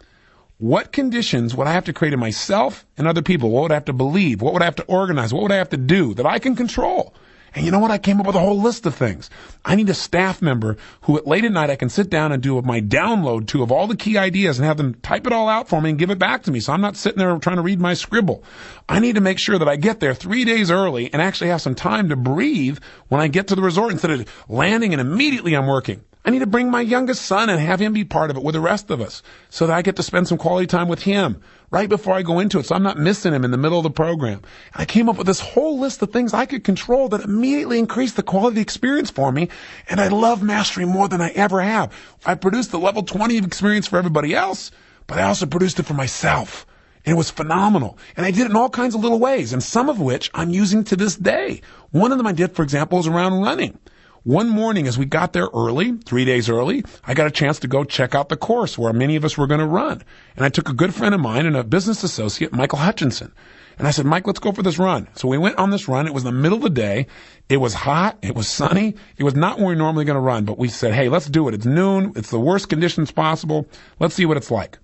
what conditions would I have to create in myself and other people? What would I have to believe? What would I have to organize? What would I have to do that I can control? And you know what? I came up with a whole list of things. I need a staff member who at late at night I can sit down and do my download to of all the key ideas and have them type it all out for me and give it back to me. So I'm not sitting there trying to read my scribble. I need to make sure that I get there 3 days early and actually have some time to breathe when I get to the resort instead of landing and immediately I'm working. I need to bring my youngest son and have him be part of it with the rest of us so that I get to spend some quality time with him right before I go into it so I'm not missing him in the middle of the program. I came up with this whole list of things I could control that immediately increased the quality of the experience for me, and I love mastery more than I ever have. I produced the level 20 of experience for everybody else, but I also produced it for myself. And it was phenomenal. And I did it in all kinds of little ways, and some of which I'm using to this day. One of them I did, for example, was around running. One morning as we got there early, 3 days early, I got a chance to go check out the course where many of us were going to run. And I took a good friend of mine and a business associate, Michael Hutchinson. And I said, Mike, let's go for this run. So we went on this run. It was the middle of the day. It was hot. It was sunny. It was not where we're normally going to run. But we said, hey, let's do it. It's noon. It's the worst conditions possible. Let's see what it's like.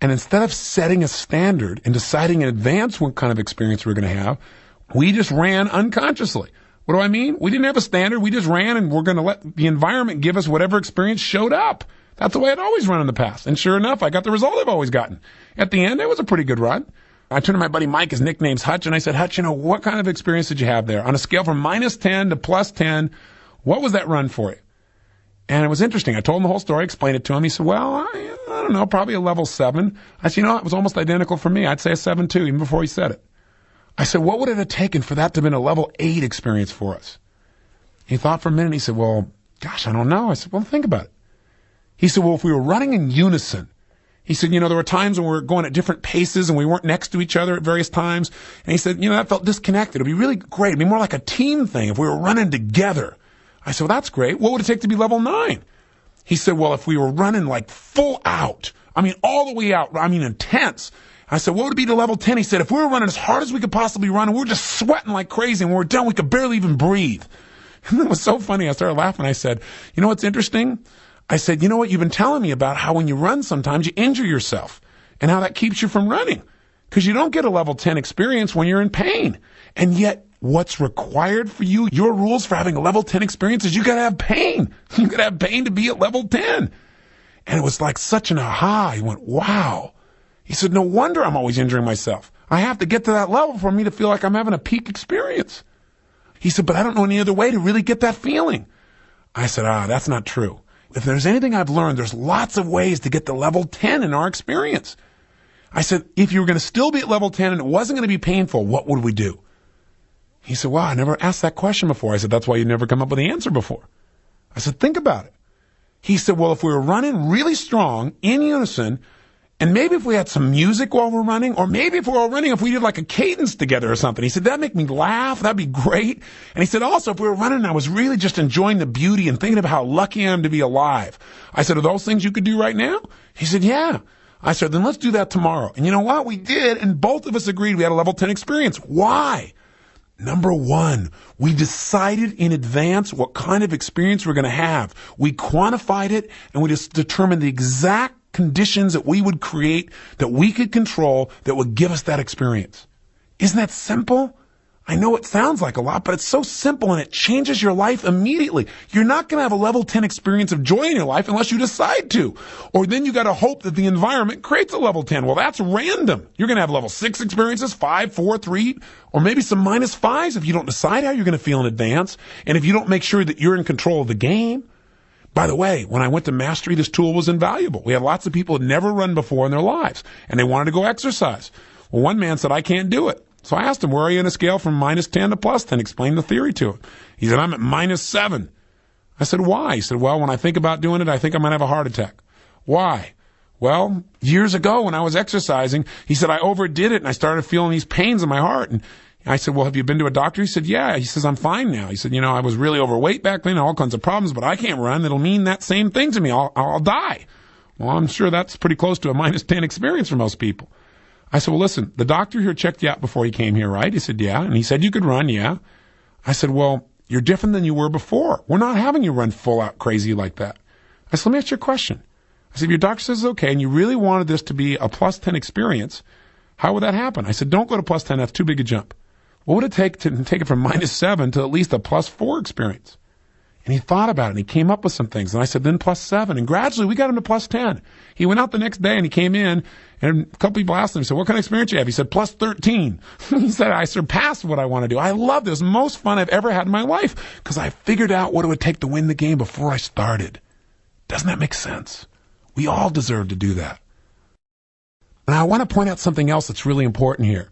And instead of setting a standard and deciding in advance what kind of experience we were going to have, we just ran unconsciously. What do I mean? We didn't have a standard. We just ran, and we're going to let the environment give us whatever experience showed up. That's the way I'd always run in the past. And sure enough, I got the result I've always gotten. At the end, it was a pretty good run. I turned to my buddy Mike, his nickname's Hutch, and I said, Hutch, what kind of experience did you have there? On a scale from -10 to +10, what was that run for you? And it was interesting. I told him the whole story, explained it to him. He said, well, I don't know, probably a level 7. I said, it was almost identical for me. I'd say a 7 too, even before he said it. I said, what would it have taken for that to have been a level 8 experience for us? He thought for a minute. He said, well, gosh, I don't know. I said, well, think about it. He said, well, if we were running in unison, he said, there were times when we were going at different paces and we weren't next to each other at various times. And he said, that felt disconnected. It'd be really great. It'd be more like a team thing if we were running together. I said, well, that's great. What would it take to be level 9? He said, well, if we were running like full out, all the way out, intense. I said, what would it be to level 10? He said, if we were running as hard as we could possibly run and we were just sweating like crazy and when we were done, we could barely even breathe. And it was so funny. I started laughing. I said, what's interesting? I said, what you've been telling me about how when you run sometimes you injure yourself and how that keeps you from running because you don't get a level 10 experience when you're in pain. And yet what's required for you, your rules for having a level 10 experience is you got to have pain. You got to have pain to be at level 10. And it was like such an aha. He went, wow. He said, no wonder I'm always injuring myself. I have to get to that level for me to feel like I'm having a peak experience. He said, but I don't know any other way to really get that feeling. I said, that's not true. If there's anything I've learned, there's lots of ways to get to level 10 in our experience. I said, if you were going to still be at level 10 and it wasn't going to be painful, what would we do? He said, wow, I never asked that question before. I said, that's why you never come up with the answer before. I said, think about it. He said, well, if we were running really strong in unison, and maybe if we had some music while we're running, or maybe if we were running, if we did like a cadence together or something. He said, that'd make me laugh. That'd be great. And he said, also, if we were running and I was really just enjoying the beauty and thinking of how lucky I am to be alive. I said, are those things you could do right now? He said, yeah. I said, then let's do that tomorrow. And you know what? We did, and both of us agreed we had a level 10 experience. Why? Number one, we decided in advance what kind of experience we're going to have. We quantified it, and we just determined the exact conditions that we would create, that we could control, that would give us that experience. Isn't that simple? I know it sounds like a lot, but it's so simple and it changes your life immediately. You're not going to have a level 10 experience of joy in your life unless you decide to. Or then you got to hope that the environment creates a level 10. Well, that's random. You're going to have level 6 experiences, 5, 4, 3, or maybe some -5s if you don't decide how you're going to feel in advance and if you don't make sure that you're in control of the game. By the way, when I went to Mastery, this tool was invaluable. We had lots of people who had never run before in their lives, and they wanted to go exercise. Well, one man said, I can't do it. So I asked him, where are you in a scale from -10 to +10? Explain the theory to him. He said, I'm at -7. I said, why? He said, well, when I think about doing it, I think I might have a heart attack. Why? Well, years ago when I was exercising, he said, I overdid it and I started feeling these pains in my heart. And I said, well, have you been to a doctor? He said, yeah. He says, I'm fine now. He said, I was really overweight back then, all kinds of problems, but I can't run. It'll mean that same thing to me. I'll die. Well, I'm sure that's pretty close to a -10 experience for most people. I said, well, listen, the doctor here checked you out before he came here, right? He said, yeah. And he said you could run, yeah. I said, well, you're different than you were before. We're not having you run full out crazy like that. I said, let me ask you a question. I said, if your doctor says it's okay and you really wanted this to be a +10 experience, how would that happen? I said, don't go to +10. That's too big a jump. What would it take to take it from -7 to at least a +4 experience? And he thought about it, and he came up with some things. And I said, then +7. And gradually, we got him to +10. He went out the next day, and he came in, and a couple people asked him, he said, what kind of experience do you have? He said, +13. He said, I surpassed what I want to do. I love this. Most fun I've ever had in my life, because I figured out what it would take to win the game before I started. Doesn't that make sense? We all deserve to do that. And I want to point out something else that's really important here.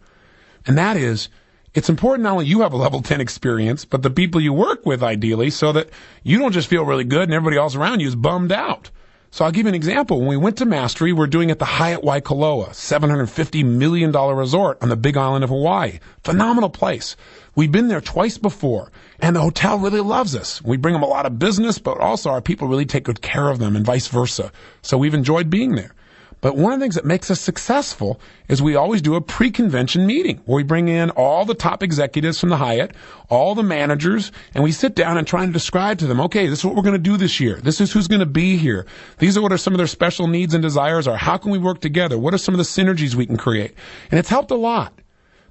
And that is, it's important not only you have a level 10 experience, but the people you work with ideally, so that you don't just feel really good and everybody else around you is bummed out. So I'll give you an example. When we went to Mastery, we're doing it at the Hyatt Waikoloa, $750 million resort on the Big Island of Hawaii. Phenomenal place. We've been there twice before, and the hotel really loves us. We bring them a lot of business, but also our people really take good care of them and vice versa. So we've enjoyed being there. But one of the things that makes us successful is we always do a pre-convention meeting where we bring in all the top executives from the Hyatt, all the managers, and we sit down and try and describe to them, okay, this is what we're going to do this year. This is who's going to be here. These are what are some of their special needs and desires are. How can we work together? What are some of the synergies we can create? And it's helped a lot.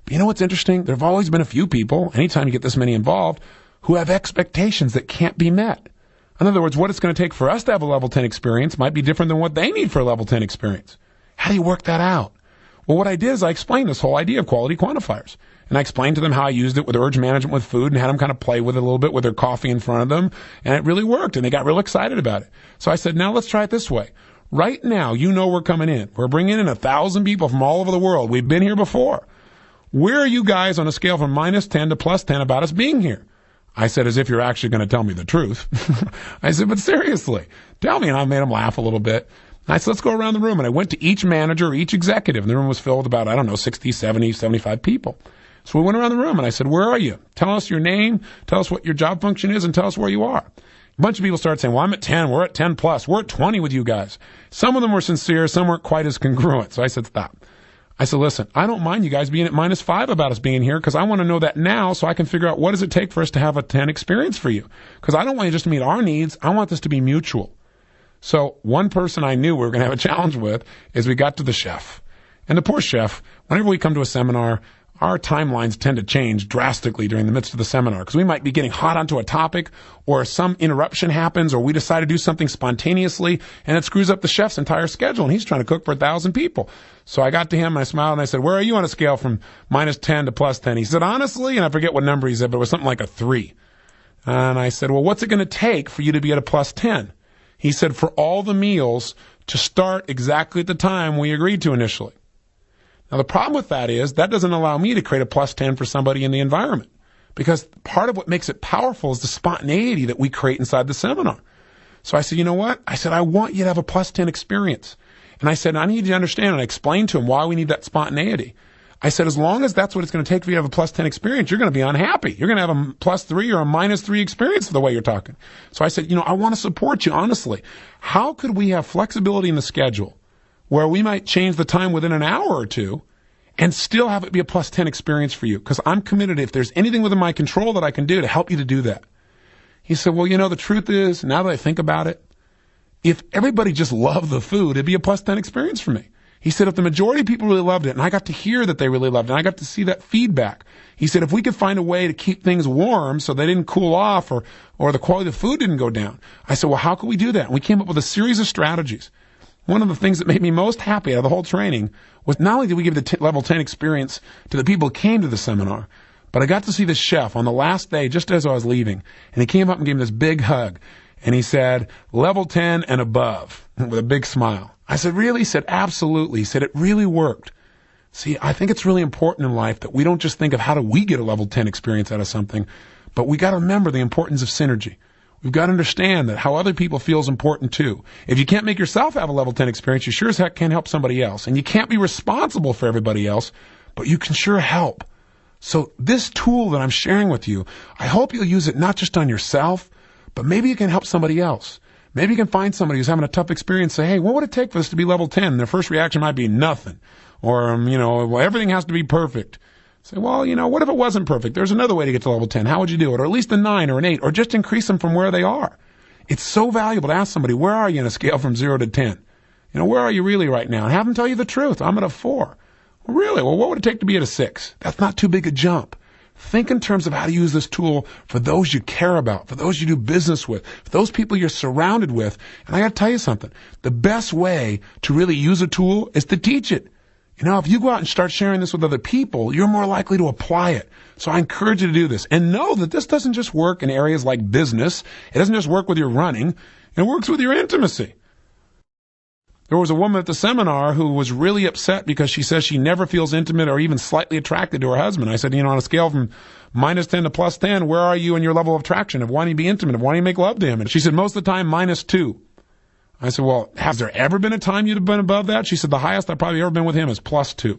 But you know what's interesting? There have always been a few people, anytime you get this many involved, who have expectations that can't be met. In other words, what it's going to take for us to have a level 10 experience might be different than what they need for a level 10 experience. How do you work that out? Well, what I did is I explained this whole idea of quality quantifiers. And I explained to them how I used it with urge management with food and had them kind of play with it a little bit with their coffee in front of them. And it really worked. And they got real excited about it. So I said, now let's try it this way. Right now, you know we're coming in. We're bringing in 1,000 people from all over the world. We've been here before. Where are you guys on a scale from -10 to +10 about us being here? I said, as if you're actually going to tell me the truth. I said, but seriously, tell me. And I made them laugh a little bit. I said, let's go around the room. And I went to each manager, each executive. And the room was filled with about, 60, 70, 75 people. So we went around the room and I said, where are you? Tell us your name. Tell us what your job function is and tell us where you are. A bunch of people started saying, well, I'm at 10. We're at 10 plus. We're at 20 with you guys. Some of them were sincere. Some weren't quite as congruent. So I said, stop. I said, listen, I don't mind you guys being at -5 about us being here because I want to know that now so I can figure out what does it take for us to have a 10 experience for you. Because I don't want you just to meet our needs. I want this to be mutual. So one person I knew we were going to have a challenge with is we got to the chef. And the poor chef, whenever we come to a seminar, our timelines tend to change drastically during the midst of the seminar because we might be getting hot onto a topic or some interruption happens or we decide to do something spontaneously and it screws up the chef's entire schedule and he's trying to cook for 1,000 people. So I got to him and I smiled and I said, where are you on a scale from -10 to +10? He said, honestly, and I forget what number he said, but it was something like a 3. And I said, well, what's it going to take for you to be at a +10? He said, for all the meals to start exactly at the time we agreed to initially. Now, the problem with that is that doesn't allow me to create a +10 for somebody in the environment because part of what makes it powerful is the spontaneity that we create inside the seminar. So I said, you know what? I said, I want you to have a +10 experience. And I said, I need you to understand, and I explained to him why we need that spontaneity. I said, as long as that's what it's going to take for you to have a +10 experience, you're going to be unhappy. You're going to have a +3 or a -3 experience the way you're talking. So I said, I want to support you, honestly. How could we have flexibility in the schedule where we might change the time within an hour or two and still have it be a +10 experience for you? Because I'm committed, if there's anything within my control that I can do to help you to do that. He said, well, the truth is, now that I think about it, if everybody just loved the food, it'd be a +10 experience for me. He said, if the majority of people really loved it, and I got to hear that they really loved it, and I got to see that feedback. He said, if we could find a way to keep things warm so they didn't cool off or the quality of the food didn't go down. I said, well, how could we do that? And we came up with a series of strategies. One of the things that made me most happy out of the whole training was not only did we give the level 10 experience to the people who came to the seminar, but I got to see the chef on the last day just as I was leaving. And he came up and gave me this big hug. And he said, level 10 and above, with a big smile. I said, really? He said, absolutely. He said, it really worked. See, I think it's really important in life that we don't just think of how do we get a level 10 experience out of something, but we got to remember the importance of synergy. We've got to understand that how other people feel is important too. If you can't make yourself have a level 10 experience, you sure as heck can't help somebody else. And you can't be responsible for everybody else, but you can sure help. So this tool that I'm sharing with you, I hope you'll use it not just on yourself, but maybe you can help somebody else. Maybe you can find somebody who's having a tough experience, say, hey, what would it take for this to be level 10? And their first reaction might be nothing. Or, well, everything has to be perfect. Say, well, what if it wasn't perfect? There's another way to get to level 10. How would you do it? Or at least a 9 or an 8, or just increase them from where they are. It's so valuable to ask somebody, where are you on a scale from 0 to 10? Where are you really right now? And have them tell you the truth. I'm at a 4. Well, really? Well, what would it take to be at a 6? That's not too big a jump. Think in terms of how to use this tool for those you care about, for those you do business with, for those people you're surrounded with. And I got to tell you something. The best way to really use a tool is to teach it. If you go out and start sharing this with other people, you're more likely to apply it. So I encourage you to do this. And know that this doesn't just work in areas like business. It doesn't just work with your running. and it works with your intimacy. There was a woman at the seminar who was really upset because she says she never feels intimate or even slightly attracted to her husband. I said, on a scale from -10 to +10, where are you in your level of attraction, of wanting to be intimate, of wanting to make love to him? And she said, most of the time, -2. I said, well, has there ever been a time you'd have been above that? She said, the highest I've probably ever been with him is +2.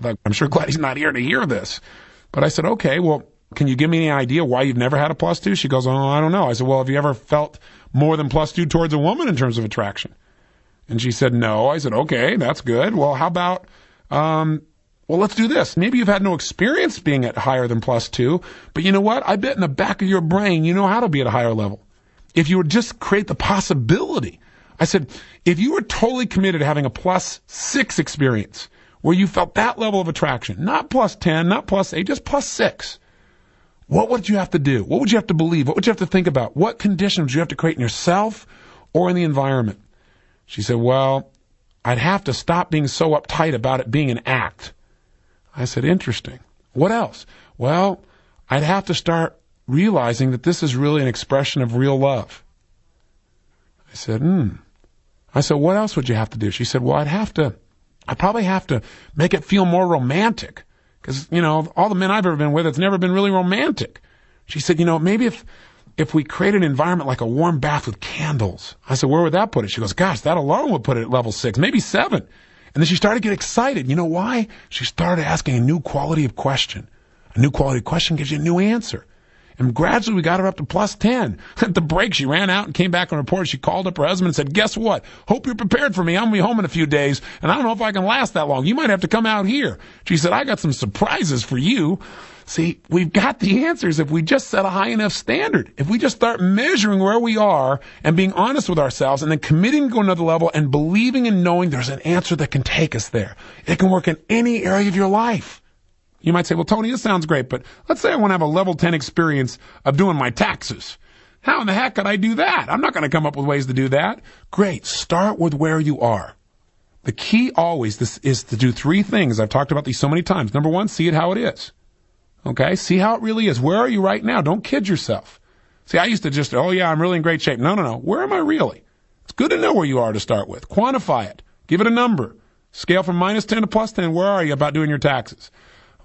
I thought, I'm sure glad he's not here to hear this. But I said, okay, well, can you give me any idea why you've never had a +2? She goes, oh, I don't know. I said, well, have you ever felt more than +2 towards a woman in terms of attraction? And she said, no. I said, okay, that's good. Well, how about, well, let's do this. Maybe you've had no experience being at higher than +2, but you know what? I bet in the back of your brain, you know how to be at a higher level. If you would just create the possibility. I said, if you were totally committed to having a +6 experience, where you felt that level of attraction, not +10, not +8, just +6, what would you have to do? What would you have to believe? What would you have to think about? What conditions would you have to create in yourself or in the environment? She said, well, I'd have to stop being so uptight about it being an act. I said, interesting. What else? Well, I'd have to start realizing that this is really an expression of real love. I said, I said, what else would you have to do? She said, well, I'd probably have to make it feel more romantic. Because, all the men I've ever been with, it's never been really romantic. She said, maybe if we create an environment like a warm bath with candles. I said, where would that put it? She goes, gosh, that alone would put it at level 6, maybe 7. And then she started to get excited. You know why? She started asking a new quality of question. A new quality of question gives you a new answer. And gradually we got her up to +10. At the break, she ran out and came back and reported. She called up her husband and said, guess what? Hope you're prepared for me. I'm going to be home in a few days, and I don't know if I can last that long. You might have to come out here. She said, I got some surprises for you. See, we've got the answers if we just set a high enough standard. If we just start measuring where we are and being honest with ourselves and then committing to go another level and believing and knowing there's an answer that can take us there. It can work in any area of your life. You might say, well, Tony, this sounds great, but let's say I want to have a level 10 experience of doing my taxes. How in the heck could I do that? I'm not going to come up with ways to do that. Great. Start with where you are. The key always is to do 3 things. I've talked about these so many times. Number 1, see it how it is. Okay? See how it really is. Where are you right now? Don't kid yourself. See, I used to just, oh yeah, I'm really in great shape. No. Where am I really? It's good to know where you are to start with. Quantify it. Give it a number. Scale from -10 to +10. Where are you about doing your taxes?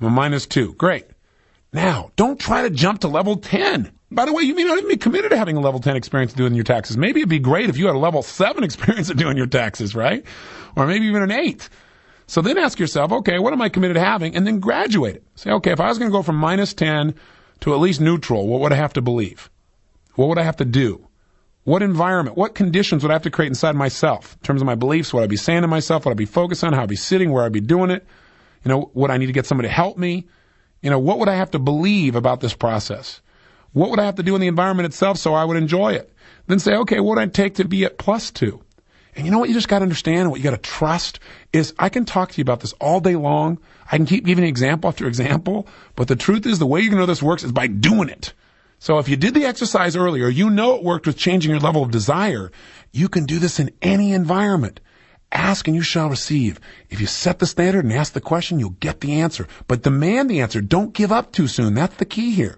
I'm a -2. Great. Now, don't try to jump to level 10. By the way, you may not even be committed to having a level 10 experience doing your taxes. Maybe it'd be great if you had a level 7 experience of doing your taxes, right? Or maybe even an 8. So then ask yourself, okay, what am I committed to having? And then graduate it. Say, okay, if I was going to go from -10 to at least neutral, what would I have to believe? What would I have to do? What environment, what conditions would I have to create inside myself in terms of my beliefs? What I'd be saying to myself? What I'd be focused on? How I'd be sitting? Where I'd be doing it? Would I need to get somebody to help me? What would I have to believe about this process? What would I have to do in the environment itself so I would enjoy it? Then say, okay, what would I take to be at +2? And you know what you just got to understand and what you got to trust is I can talk to you about this all day long. I can keep giving example after example, but the truth is the way you're going to know this works is by doing it. So if you did the exercise earlier, you know it worked with changing your level of desire. You can do this in any environment. Ask and you shall receive. If you set the standard and ask the question, you'll get the answer. But demand the answer. Don't give up too soon. That's the key here.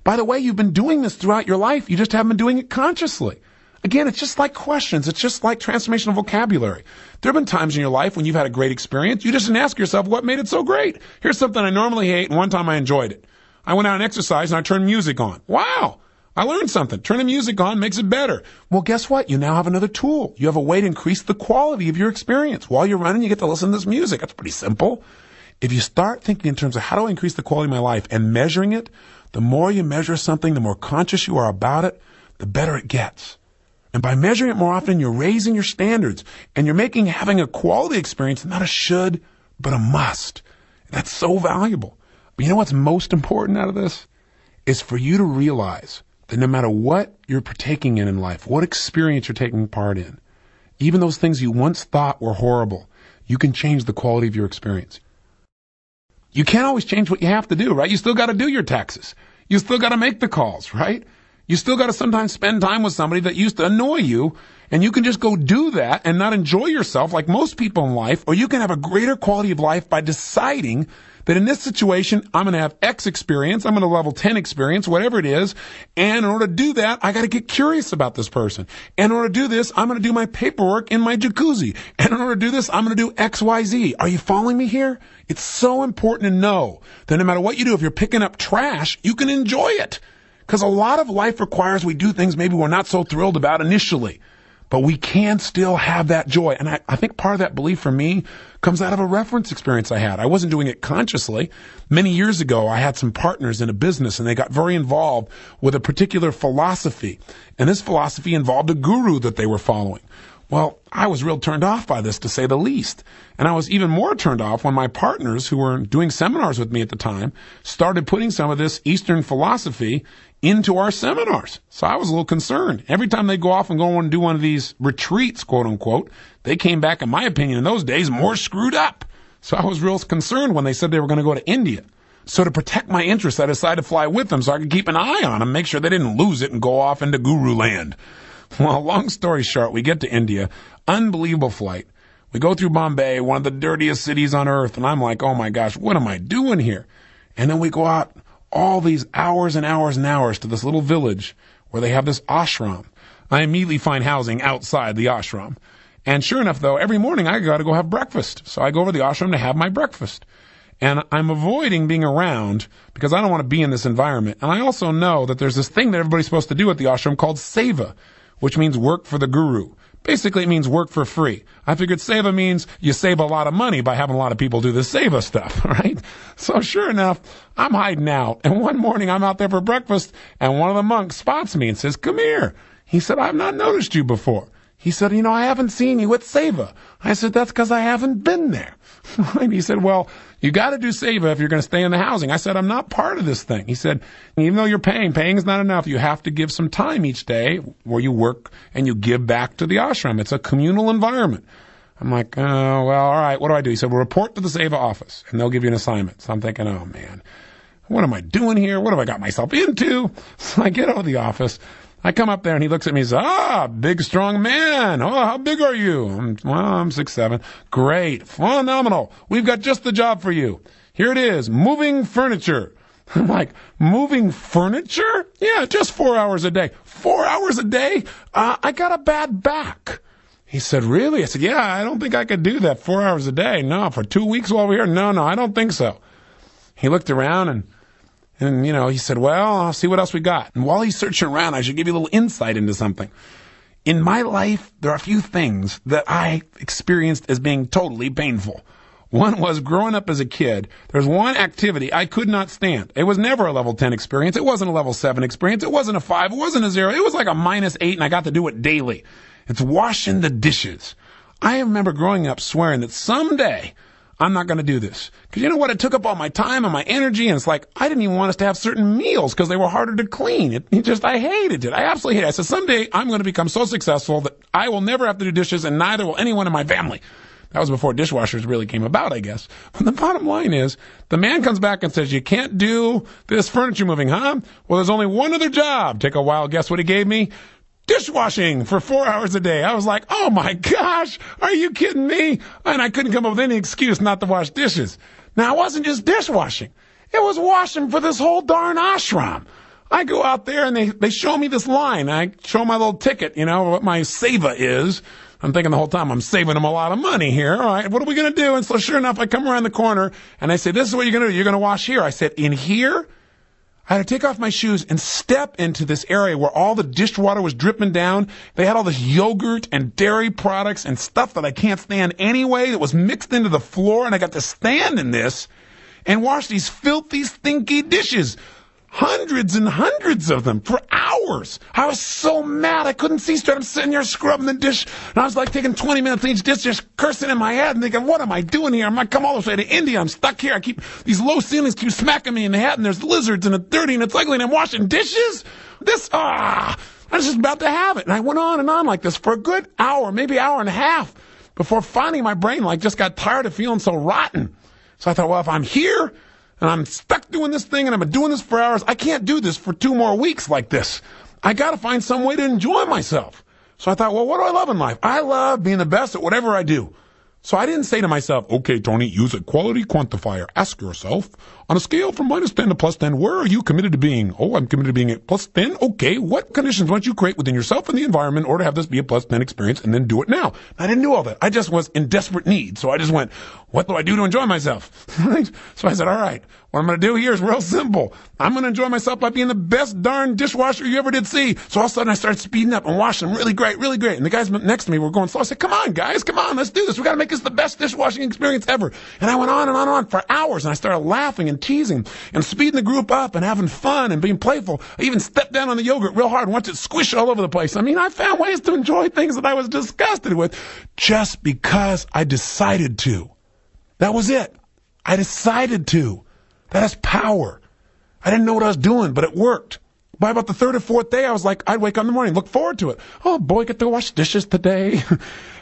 By the way, you've been doing this throughout your life. You just haven't been doing it consciously. Again, it's just like questions. It's just like transformational vocabulary. There have been times in your life when you've had a great experience. You just didn't ask yourself what made it so great. Here's something I normally hate, and one time I enjoyed it. I went out and exercised, and I turned music on. Wow! I learned something. Turning music on makes it better. Well, guess what? You now have another tool. You have a way to increase the quality of your experience. While you're running, you get to listen to this music. That's pretty simple. If you start thinking in terms of how do I increase the quality of my life and measuring it, the more you measure something, the more conscious you are about it, the better it gets. And by measuring it more often, you're raising your standards and you're making having a quality experience not a should, but a must. That's so valuable. But you know what's most important out of this? Is for you to realize that no matter what you're partaking in life, what experience you're taking part in, even those things you once thought were horrible, you can change the quality of your experience. You can't always change what you have to do, right? You still got to do your taxes. You still got to make the calls, right? You still got to sometimes spend time with somebody that used to annoy you, and you can just go do that and not enjoy yourself like most people in life, or you can have a greater quality of life by deciding that in this situation, I'm going to have X experience, I'm going to level 10 experience, whatever it is, and in order to do that, I got to get curious about this person. And in order to do this, I'm going to do my paperwork in my jacuzzi. And in order to do this, I'm going to do X, Y, Z. Are you following me here? It's so important to know that no matter what you do, if you're picking up trash, you can enjoy it. Because a lot of life requires we do things maybe we're not so thrilled about initially. But we can still have that joy. And I think part of that belief for me comes out of a reference experience I had. I wasn't doing it consciously. Many years ago, I had some partners in a business, and they got very involved with a particular philosophy. And this philosophy involved a guru that they were following. Well, I was real turned off by this, to say the least. And I was even more turned off when my partners, who were doing seminars with me at the time, started putting some of this Eastern philosophy into our seminars. So I was a little concerned. Every time they go off and go and do one of these retreats, quote unquote, they came back, in my opinion, in those days, more screwed up. So I was real concerned when they said they were going to go to India. So to protect my interests, I decided to fly with them so I could keep an eye on them, make sure they didn't lose it and go off into guru land. Well, long story short, we get to India, unbelievable flight. We go through Bombay, one of the dirtiest cities on earth, and I'm like, oh my gosh, what am I doing here? And then we go out all these hours and hours and hours to this little village where they have this ashram. I immediately find housing outside the ashram. And sure enough, though, every morning I got to go have breakfast. So I go over to the ashram to have my breakfast. And I'm avoiding being around because I don't want to be in this environment. And I also know that there's this thing that everybody's supposed to do at the ashram called seva, which means work for the guru. Basically, it means work for free. I figured seva means you save a lot of money by having a lot of people do the seva stuff, right? So sure enough, I'm hiding out. And one morning I'm out there for breakfast, and one of the monks spots me and says, come here. He said, I've not noticed you before. He said, I haven't seen you at seva. I said, that's because I haven't been there. And he said, well, you got to do seva if you're going to stay in the housing. I said, I'm not part of this thing. He said, even though you're paying is not enough. You have to give some time each day where you work and you give back to the ashram. It's a communal environment. I'm like, oh, well, all right, what do I do? He said, well, report to the seva office and they'll give you an assignment. So I'm thinking, oh man, what am I doing here? What have I got myself into? So I get out of the office. I come up there and he looks at me and says, big, strong man. Oh, how big are you? I'm 6'7". Great. Phenomenal. We've got just the job for you. Here it is. Moving furniture. I'm like, moving furniture? Yeah, just 4 hours a day. 4 hours a day? I got a bad back. He said, really? I said, yeah, I don't think I could do that 4 hours a day. No, for 2 weeks while we're here? No, I don't think so. He looked around and he said, well, I'll see what else we got. And while he's searching around, I should give you a little insight into something. In my life, there are a few things that I experienced as being totally painful. One was growing up as a kid, there's one activity I could not stand. It was never a level 10 experience. It wasn't a level 7 experience. It wasn't a 5. It wasn't a 0. It was like a -8, and I got to do it daily. It's washing the dishes. I remember growing up swearing that someday I'm not going to do this. Because you know what? It took up all my time and my energy, and it's like I didn't even want us to have certain meals because they were harder to clean. I hated it. I absolutely hated it. I said, someday I'm going to become so successful that I will never have to do dishes, and neither will anyone in my family. That was before dishwashers really came about, I guess. But the bottom line is, the man comes back and says, you can't do this furniture moving, huh? Well, there's only one other job. Take a wild guess what he gave me? Dishwashing for 4 hours a day. I was like, oh my gosh, are you kidding me? And I couldn't come up with any excuse not to wash dishes. Now, it wasn't just dishwashing. It was washing for this whole darn ashram. I go out there and they show me this line. I show my little ticket, what my seva is. I'm thinking the whole time, I'm saving them a lot of money here. All right, what are we going to do? And so sure enough, I come around the corner and I say, this is what you're going to do. You're going to wash here. I said, in here? I had to take off my shoes and step into this area where all the dishwater was dripping down. They had all this yogurt and dairy products and stuff that I can't stand anyway that was mixed into the floor, and I got to stand in this and wash these filthy, stinky dishes. Hundreds and hundreds of them for hours. I was so mad I couldn't see straight. I'm sitting there scrubbing the dish, and I was like taking 20 minutes each dish, just cursing in my head and thinking, what am I doing here? I'm like, come all this way to India. I'm stuck here. These low ceilings keep smacking me in the head, and there's lizards, and it's dirty, and it's ugly, and I'm washing dishes? I was just about to have it. And I went on and on like this for a good hour, maybe hour and a half, before finally my brain just got tired of feeling so rotten. So I thought, well, if I'm here, and I'm stuck doing this thing, and I'm doing this for hours, I can't do this for 2 more weeks like this. I got to find some way to enjoy myself. So I thought, well, what do I love in life? I love being the best at whatever I do. So I didn't say to myself, okay, Tony, use a quality quantifier. Ask yourself, on a scale from -10 to +10, where are you committed to being? Oh, I'm committed to being at +10. Okay, what conditions must you create within yourself and the environment in order to have this be a +10 experience, and then do it now? I didn't do all that. I just was in desperate need. So I just went, what do I do to enjoy myself? Right? So I said, all right, what I'm going to do here is real simple. I'm going to enjoy myself by being the best darn dishwasher you ever did see. So all of a sudden I started speeding up and washing them really great, really great. And the guys next to me were going slow. I said, come on, guys, come on, let's do this. We got to make this the best dishwashing experience ever. And I went on and on and on for hours, and I started laughing and teasing and speeding the group up and having fun and being playful. I even stepped down on the yogurt real hard and watched it squish all over the place. I mean, I found ways to enjoy things that I was disgusted with just because I decided to. That was it. I decided to. That has power. I didn't know what I was doing, but it worked. By about the third or fourth day, I was like, I'd wake up in the morning, look forward to it. Oh boy, get to wash dishes today.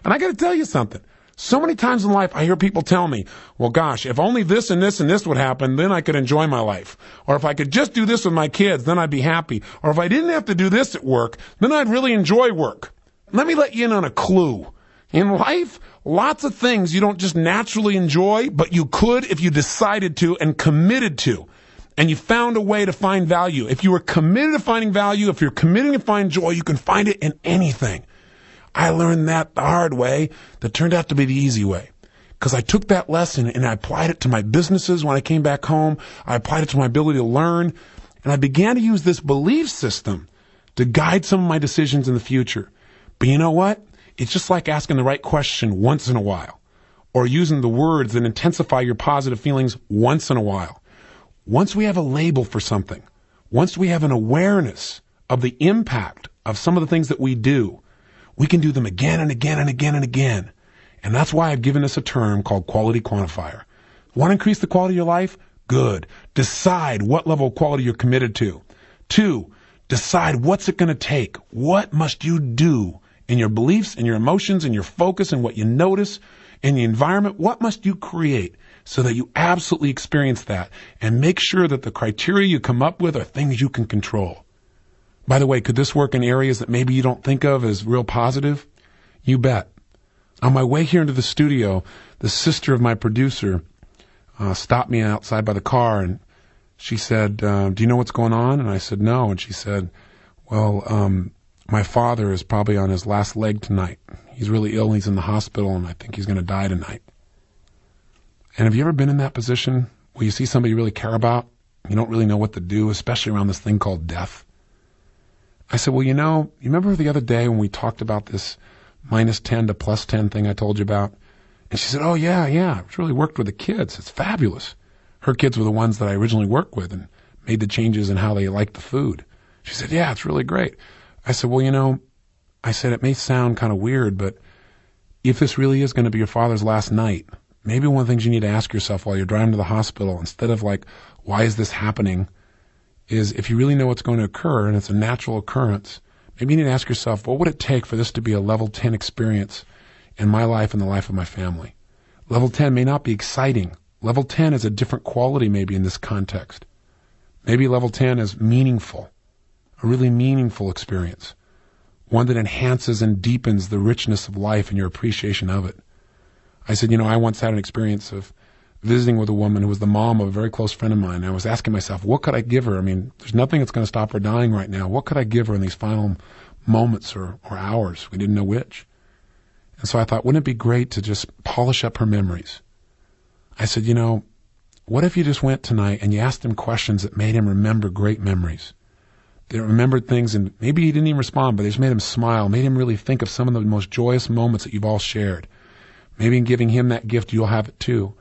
And I got to tell you something. So many times in life, I hear people tell me, well, gosh, if only this and this and this would happen, then I could enjoy my life. Or if I could just do this with my kids, then I'd be happy. Or if I didn't have to do this at work, then I'd really enjoy work. Let me let you in on a clue. In life, lots of things you don't just naturally enjoy, but you could if you decided to and committed to. And you found a way to find value. If you were committed to finding value, if you're committed to find joy, you can find it in anything. I learned that the hard way that turned out to be the easy way. Because I took that lesson and I applied it to my businesses when I came back home. I applied it to my ability to learn. And I began to use this belief system to guide some of my decisions in the future. But you know what? It's just like asking the right question once in a while, or using the words that intensify your positive feelings once in a while. Once we have a label for something, once we have an awareness of the impact of some of the things that we do, we can do them again and again and again and again. And that's why I've given this a term called quality quantifier. Want to increase the quality of your life? Good. Decide what level of quality you're committed to. 2, decide what's it going to take. What must you do in your beliefs and your emotions and your focus and what you notice in the environment? What must you create so that you absolutely experience that, and make sure that the criteria you come up with are things you can control? By the way, could this work in areas that maybe you don't think of as real positive? You bet. On my way here into the studio, the sister of my producer stopped me outside by the car, and she said, do you know what's going on? And I said, no. And she said, well, my father is probably on his last leg tonight. He's really ill. He's in the hospital, and I think he's going to die tonight. And have you ever been in that position where you see somebody you really care about? You don't really know what to do, especially around this thing called death. I said, well, you remember the other day when we talked about this -10 to +10 thing I told you about? And she said, oh, yeah, it's really worked with the kids. It's fabulous. Her kids were the ones that I originally worked with and made the changes in how they liked the food. She said, yeah, it's really great. I said, well, I said, it may sound kind of weird, but if this really is going to be your father's last night, maybe one of the things you need to ask yourself while you're driving to the hospital, instead of like, why is this happening, is if you really know what's going to occur and it's a natural occurrence, maybe you need to ask yourself, what would it take for this to be a level 10 experience in my life and the life of my family? Level 10 may not be exciting. Level 10 is a different quality maybe in this context. Maybe level 10 is meaningful, a really meaningful experience, one that enhances and deepens the richness of life and your appreciation of it. I said, I once had an experience of visiting with a woman who was the mom of a very close friend of mine. I was asking myself, what could I give her? I mean, there's nothing that's going to stop her dying right now. What could I give her in these final moments or hours? We didn't know which. And so I thought, wouldn't it be great to just polish up her memories? I said, what if you just went tonight and you asked him questions that made him remember great memories? They remembered things, and maybe he didn't even respond, but they just made him smile, made him really think of some of the most joyous moments that you've all shared. Maybe in giving him that gift, you'll have it too.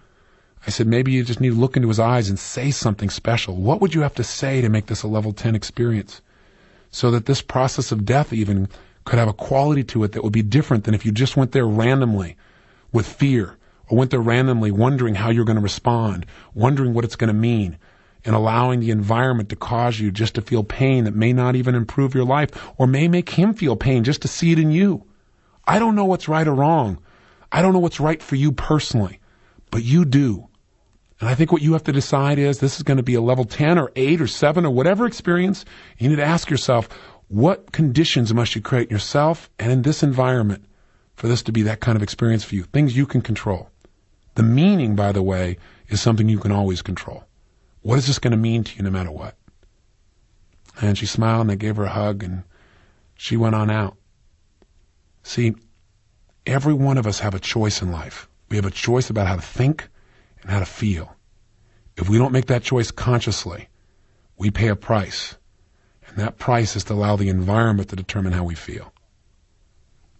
I said, maybe you just need to look into his eyes and say something special. What would you have to say to make this a level 10 experience? So that this process of death even could have a quality to it that would be different than if you just went there randomly with fear, or went there randomly wondering how you're going to respond, wondering what it's going to mean, and allowing the environment to cause you just to feel pain that may not even improve your life, or may make him feel pain just to see it in you. I don't know what's right or wrong. I don't know what's right for you personally, but you do. And I think what you have to decide is this is going to be a level 10 or 8 or 7 or whatever experience. You need to ask yourself, What conditions must you create in yourself and in this environment for this to be that kind of experience for you? Things you can control. The meaning, by the way, is something you can always control. What is this going to mean to you no matter what? And she smiled and I gave her a hug and she went on out. See, every one of us have a choice in life. We have a choice about how to think and how to feel. If we don't make that choice consciously, we pay a price. And that price is to allow the environment to determine how we feel.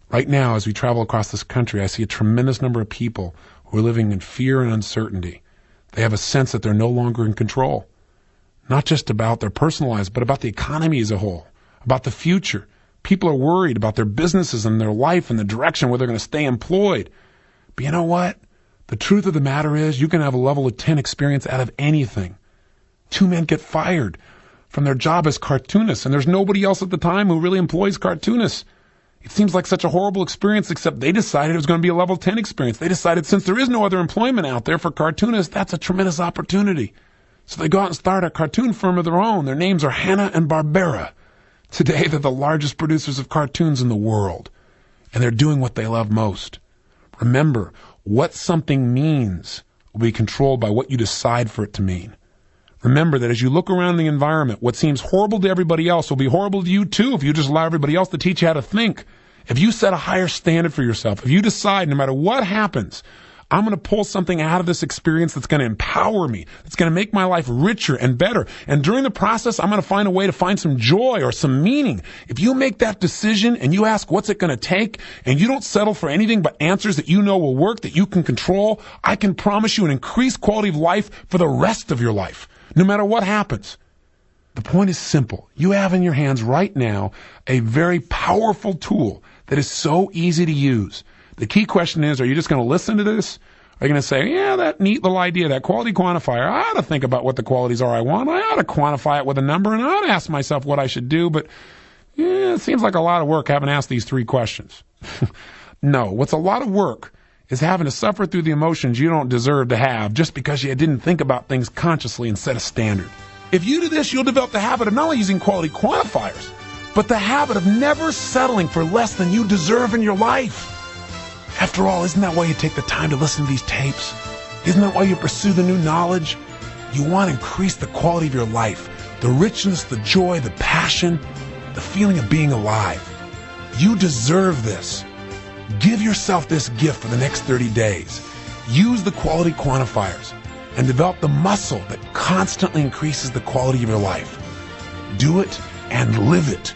Right now, as we travel across this country, I see a tremendous number of people who are living in fear and uncertainty. They have a sense that they're no longer in control. Not just about their personal lives, but about the economy as a whole, about the future. People are worried about their businesses and their life and the direction where they're going to stay employed. But you know what? The truth of the matter is you can have a level of 10 experience out of anything. 2 men get fired from their job as cartoonists, and there's nobody else at the time who really employs cartoonists. It seems like such a horrible experience, except they decided it was going to be a level 10 experience. They decided since there is no other employment out there for cartoonists, that's a tremendous opportunity. So they go out and start a cartoon firm of their own. Their names are Hanna and Barbera. Today, they're the largest producers of cartoons in the world, and they're doing what they love most. Remember, what something means will be controlled by what you decide for it to mean. Remember that as you look around the environment, what seems horrible to everybody else will be horrible to you too if you just allow everybody else to teach you how to think. If you set a higher standard for yourself, if you decide no matter what happens, I'm going to pull something out of this experience that's going to empower me, that's going to make my life richer and better. And during the process, I'm going to find a way to find some joy or some meaning. If you make that decision and you ask what's it going to take, and you don't settle for anything but answers that you know will work, that you can control, I can promise you an increased quality of life for the rest of your life, no matter what happens. The point is simple. You have in your hands right now a very powerful tool that is so easy to use. The key question is, are you just going to listen to this? Are you going to say, yeah, that neat little idea, that quality quantifier, I ought to think about what the qualities are I want. I ought to quantify it with a number, and I ought to ask myself what I should do, but yeah, it seems like a lot of work having asked these 3 questions. No, what's a lot of work is having to suffer through the emotions you don't deserve to have just because you didn't think about things consciously and set a standard. If you do this, you'll develop the habit of not only using quality quantifiers, but the habit of never settling for less than you deserve in your life. After all, isn't that why you take the time to listen to these tapes? Isn't that why you pursue the new knowledge? You want to increase the quality of your life, the richness, the joy, the passion, the feeling of being alive. You deserve this. Give yourself this gift for the next 30 days. Use the quality quantifiers and develop the muscle that constantly increases the quality of your life. Do it and live it.